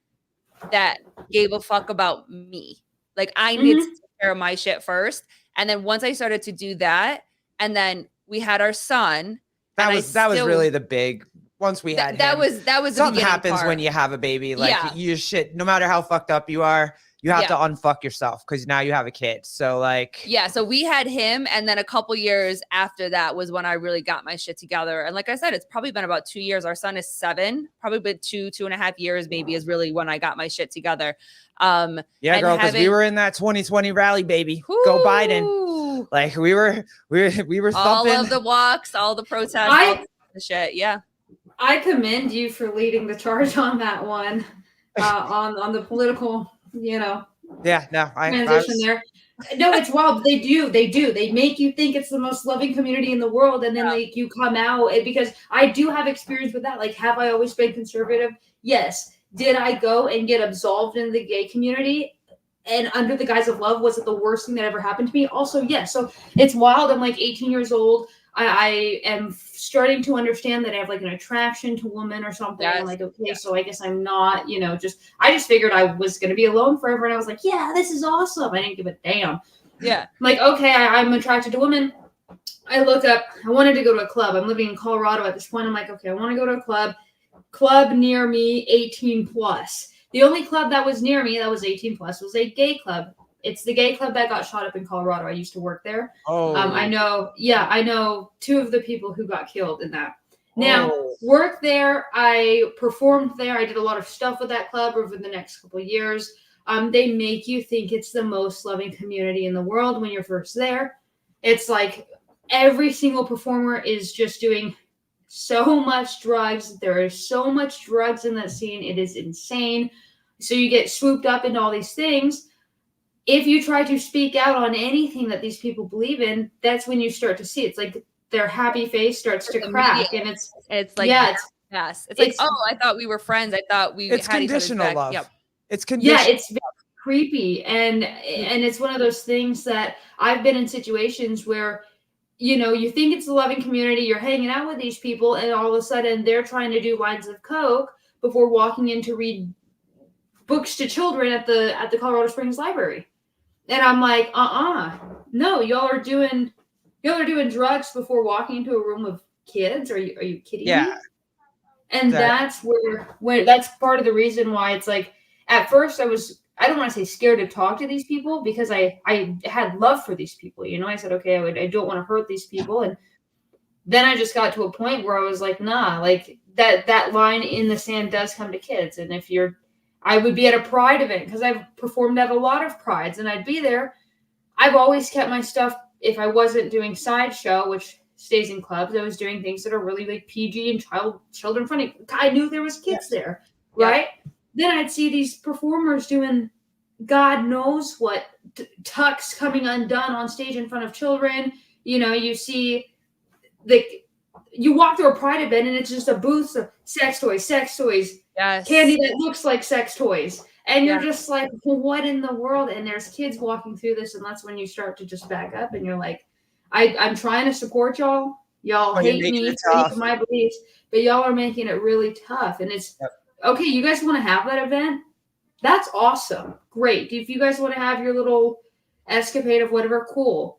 that gave a fuck about me. Like, I needed to take care of my shit first. And then once I started to do that, and then we had our son. That was really the big. Once we had that him, was something happens when you have a baby. Like you shit, no matter how fucked up you are, you have to unfuck yourself because now you have a kid. So like, so we had him, and then a couple years after that was when I really got my shit together. And like I said, it's probably been about 2 years. Our son is 7, probably been 2.5 years maybe is really when I got my shit together. Girl, because we were in that 2020 rally, baby. Go Biden. Like we were all thumping. of the walks, all the protests, all the shit. Yeah. I commend you for leading the charge on that one, on the political, transition there. No, it's wild. They do. They make you think it's the most loving community in the world, and then like you come out, because I do have experience with that. Like, have I always been conservative? Yes. Did I go and get absolved in the gay community? And under the guise of love, was it the worst thing that ever happened to me? Also, yes. So it's wild. I'm like 18 years old. I am starting to understand that I have like an attraction to women or something. I'm like, okay, so I guess I'm not, I just figured I was going to be alone forever. And I was like, yeah, this is awesome. I didn't give a damn. Yeah. I'm like, okay, I'm attracted to women. I look up, I wanted to go to a club. I'm living in Colorado at this point. I'm like, okay, I want to go to a club near me, 18 plus. The only club that was near me that was 18 plus was a gay club. It's the gay club that got shot up in Colorado. I used to work there. I know 2 of the people who got killed in that. Now, worked there. I performed there. I did a lot of stuff with that club over the next couple of years. They make you think it's the most loving community in the world when you're first there. It's like every single performer is just doing so much drugs. There is so much drugs in that scene. It is insane. So you get swooped up into all these things. If you try to speak out on anything that these people believe in, that's when you start to see it's like their happy face starts to crack, and it's like it's like, oh, I thought we were friends. I thought we had conditional each other's back. love. Yep. It's conditional. Yeah, it's very creepy, and it's one of those things that I've been in situations where you think it's a loving community, you're hanging out with these people, and all of a sudden they're trying to do lines of coke before walking in to read books to children at the Colorado Springs Library. And I'm like, no, y'all are doing drugs before walking into a room of kids. Are you kidding me? And that's where that's part of the reason why it's like, at first I don't want to say scared to talk to these people, because I had love for these people. I said, okay, I don't want to hurt these people. And then I just got to a point where I was like, nah, like that line in the sand does come to kids. And I would be at a pride event, because I've performed at a lot of prides, and I'd be there. I've always kept my stuff, if I wasn't doing sideshow, which stays in clubs, I was doing things that are really like PG and children friendly. I knew there was kids there, right? Then I'd see these performers doing God knows what, tucks coming undone on stage in front of children. You see you walk through a pride event and it's just a booth of sex toys, candy that looks like sex toys. And you're just like, well, what in the world? And there's kids walking through this. And that's when you start to just back up and you're like, I'm trying to support y'all. Y'all hate me for my beliefs, but y'all are making it really tough. And it's okay. You guys want to have that event? That's awesome. Great. If you guys want to have your little escapade of whatever, cool.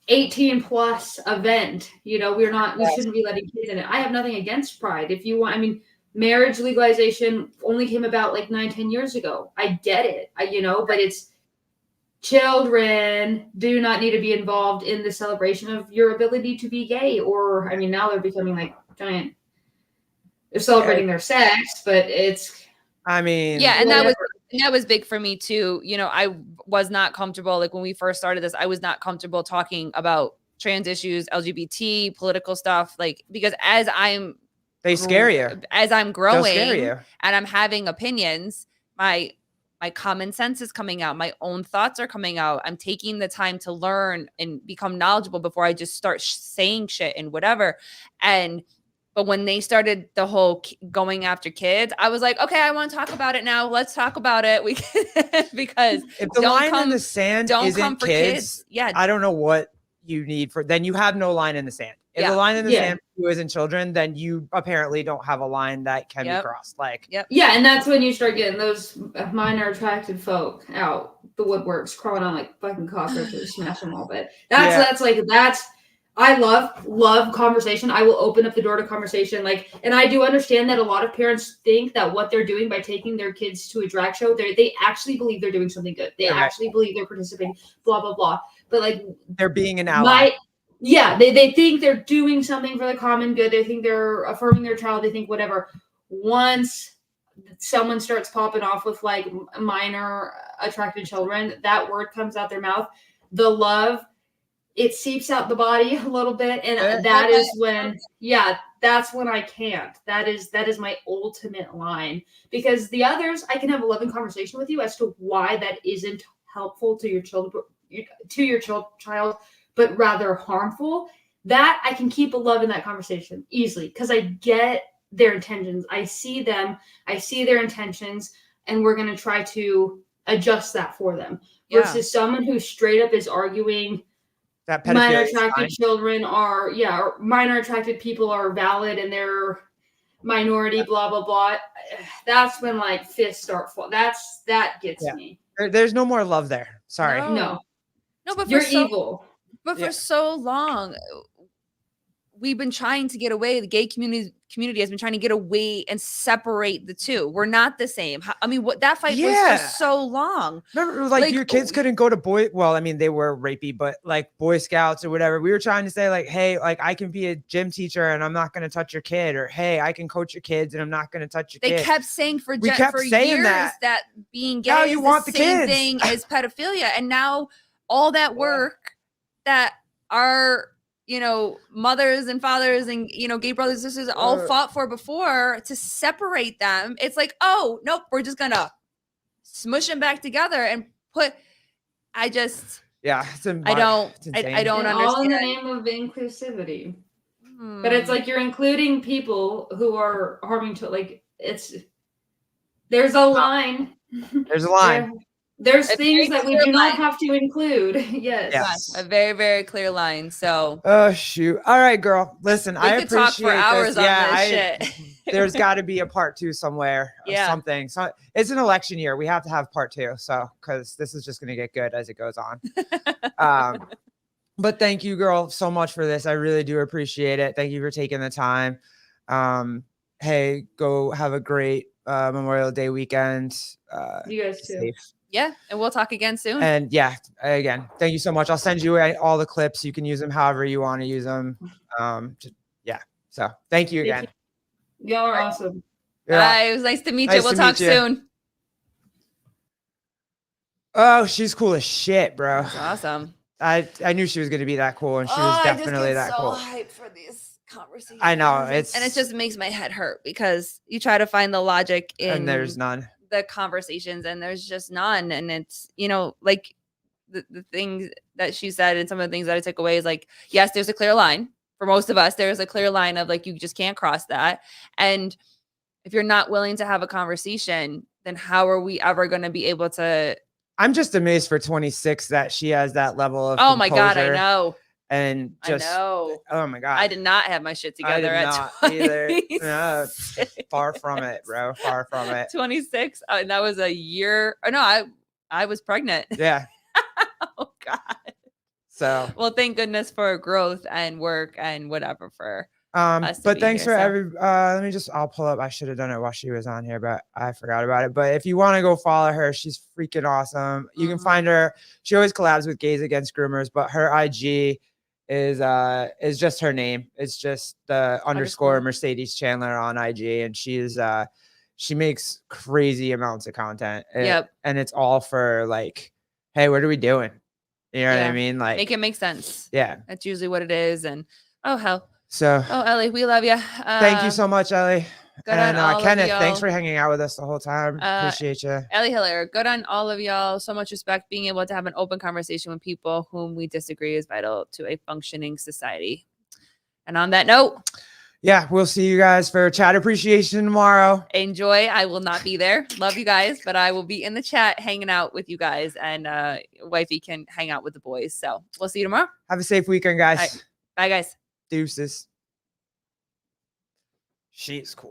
18 plus event, we shouldn't be letting kids in it. I have nothing against pride. If you want, marriage legalization only came about like 9-10 years ago. I get it, but it's children do not need to be involved in the celebration of your ability to be gay. Or, now they're becoming like giant. They're celebrating their sex, but it's. And that was big for me too. I was not comfortable. Like when we first started this, I was not comfortable talking about trans issues, LGBT, political stuff, like, because as they scare you. As I'm They'll growing scare you. and I'm having opinions, my common sense is coming out. My own thoughts are coming out. I'm taking the time to learn and become knowledgeable before I just start saying shit and whatever. But when they started the whole going after kids, I was like, okay, I want to talk about it now. Let's talk about it. We because if the line in the sand isn't kids, yeah, I don't know what you need then you have no line in the sand. If the line in the sand for you isn't children, then you apparently don't have a line that can be crossed. Like, yeah, and that's when you start getting those minor attracted folk out the woodworks, crawling on like fucking cockroaches, smash them all. But that's I love conversation. I will open up the door to conversation. Like, and I do understand that a lot of parents think that what they're doing by taking their kids to a drag show, they actually believe they're doing something good. They actually believe they're participating, blah, blah, blah. But like, they're being an ally. They think they're doing something for the common good. They think they're affirming their child. They think whatever. Once someone starts popping off with like minor attracted children, that word comes out their mouth. The love, it seeps out the body a little bit. And that is when, that's when I can't. That is my ultimate line. Because the others, I can have a loving conversation with you as to why that isn't helpful to your child, but rather harmful. That I can keep a love in that conversation easily because I get their intentions. I see them. I see their intentions, and we're going to try to adjust that for them. Versus someone who straight up is arguing that minor attracted children are, or minor attracted people are valid and they're minority, blah, blah, blah. That's when like fists start falling. That gets me. There's no more love there. Sorry. No, but you're evil. But for so long, we've been trying to get away. The gay community has been trying to get away and separate the two. We're not the same. I mean, what that fight was for so long. Remember, like your kids couldn't go to well, I mean, they were rapey, but like Boy Scouts or whatever. We were trying to say like, hey, like I can be a gym teacher and I'm not going to touch your kid, or hey, I can coach your kids and I'm not going to touch your kid. They kept saying for years that being gay is the same thing as pedophilia, and now all that work that our mothers and fathers and gay brothers and sisters all fought for before to separate them. It's like, oh nope, we're just gonna smush them back together and put. I don't understand. All in the name of inclusivity. But it's like you're including people who are harming to there's a line. There's a line. There's things that we do not have to include. Yes. A very, very clear line. So. Oh shoot! All right, girl. Listen, I appreciate talk for hours this. on this shit. There's got to be a part 2 somewhere. Or something. So it's an election year. We have to have part 2. So because this is just going to get good as it goes on. But thank you, girl, so much for this. I really do appreciate it. Thank you for taking the time. Hey, go have a great Memorial Day weekend. You guys too. Safe. Yeah, and we'll talk again soon. And again, thank you so much. I'll send you all the clips. You can use them however you want to use them. So thank you again. Y'all are awesome. It was nice to meet you. We'll talk soon. Oh, she's cool as shit, bro. That's awesome. I knew she was going to be that cool, and she was definitely that cool. I'm so hyped for these conversations. I know and it just makes my head hurt because you try to find the logic in, and there's none. The conversations, and there's just none. And it's like the things that she said and some of the things that I took away is like, yes, there's a clear line for most of us. There's a clear line of like, you just can't cross that. And if you're not willing to have a conversation, then how are we ever going to be able to? I'm just amazed for 26 that she has that level of my God, I know. And just, I know. Oh my God. I did not have my shit together at 26. No, far from it, bro. Far from it. 26. And that was a year. Oh no, I was pregnant. Yeah. Oh God. So, well, thank goodness for growth and work and whatever for but thanks for I'll pull up. I should have done it while she was on here, but I forgot about it. But if you want to go follow her, she's freaking awesome. You can find her. She always collabs with Gays Against Groomers, but her IG is just her name. It's just the underscore Mercedes Chandler on IG, and she makes crazy amounts of content. And it's all for like, hey, what are we doing? You know what Yeah. I mean? Like, Make it make sense. yeah. That's usually what it is. And oh hell. So Oh, Ellie, we love you. thank you so much, Ellie. Good on And all of Kenneth, y'all. thanks for hanging out with us the whole time. Appreciate you. Ellie Hilaire, good on all of y'all. So much respect. Being able to have an open conversation with people whom we disagree is vital to a functioning society. And on that note, yeah, we'll see you guys for chat appreciation tomorrow. Enjoy. I will not be there. Love you guys, but I will be in the chat hanging out with you guys, and wifey can hang out with the boys. So we'll see you tomorrow. Have a safe weekend, guys. Right. Bye, guys. Deuces. She's cool.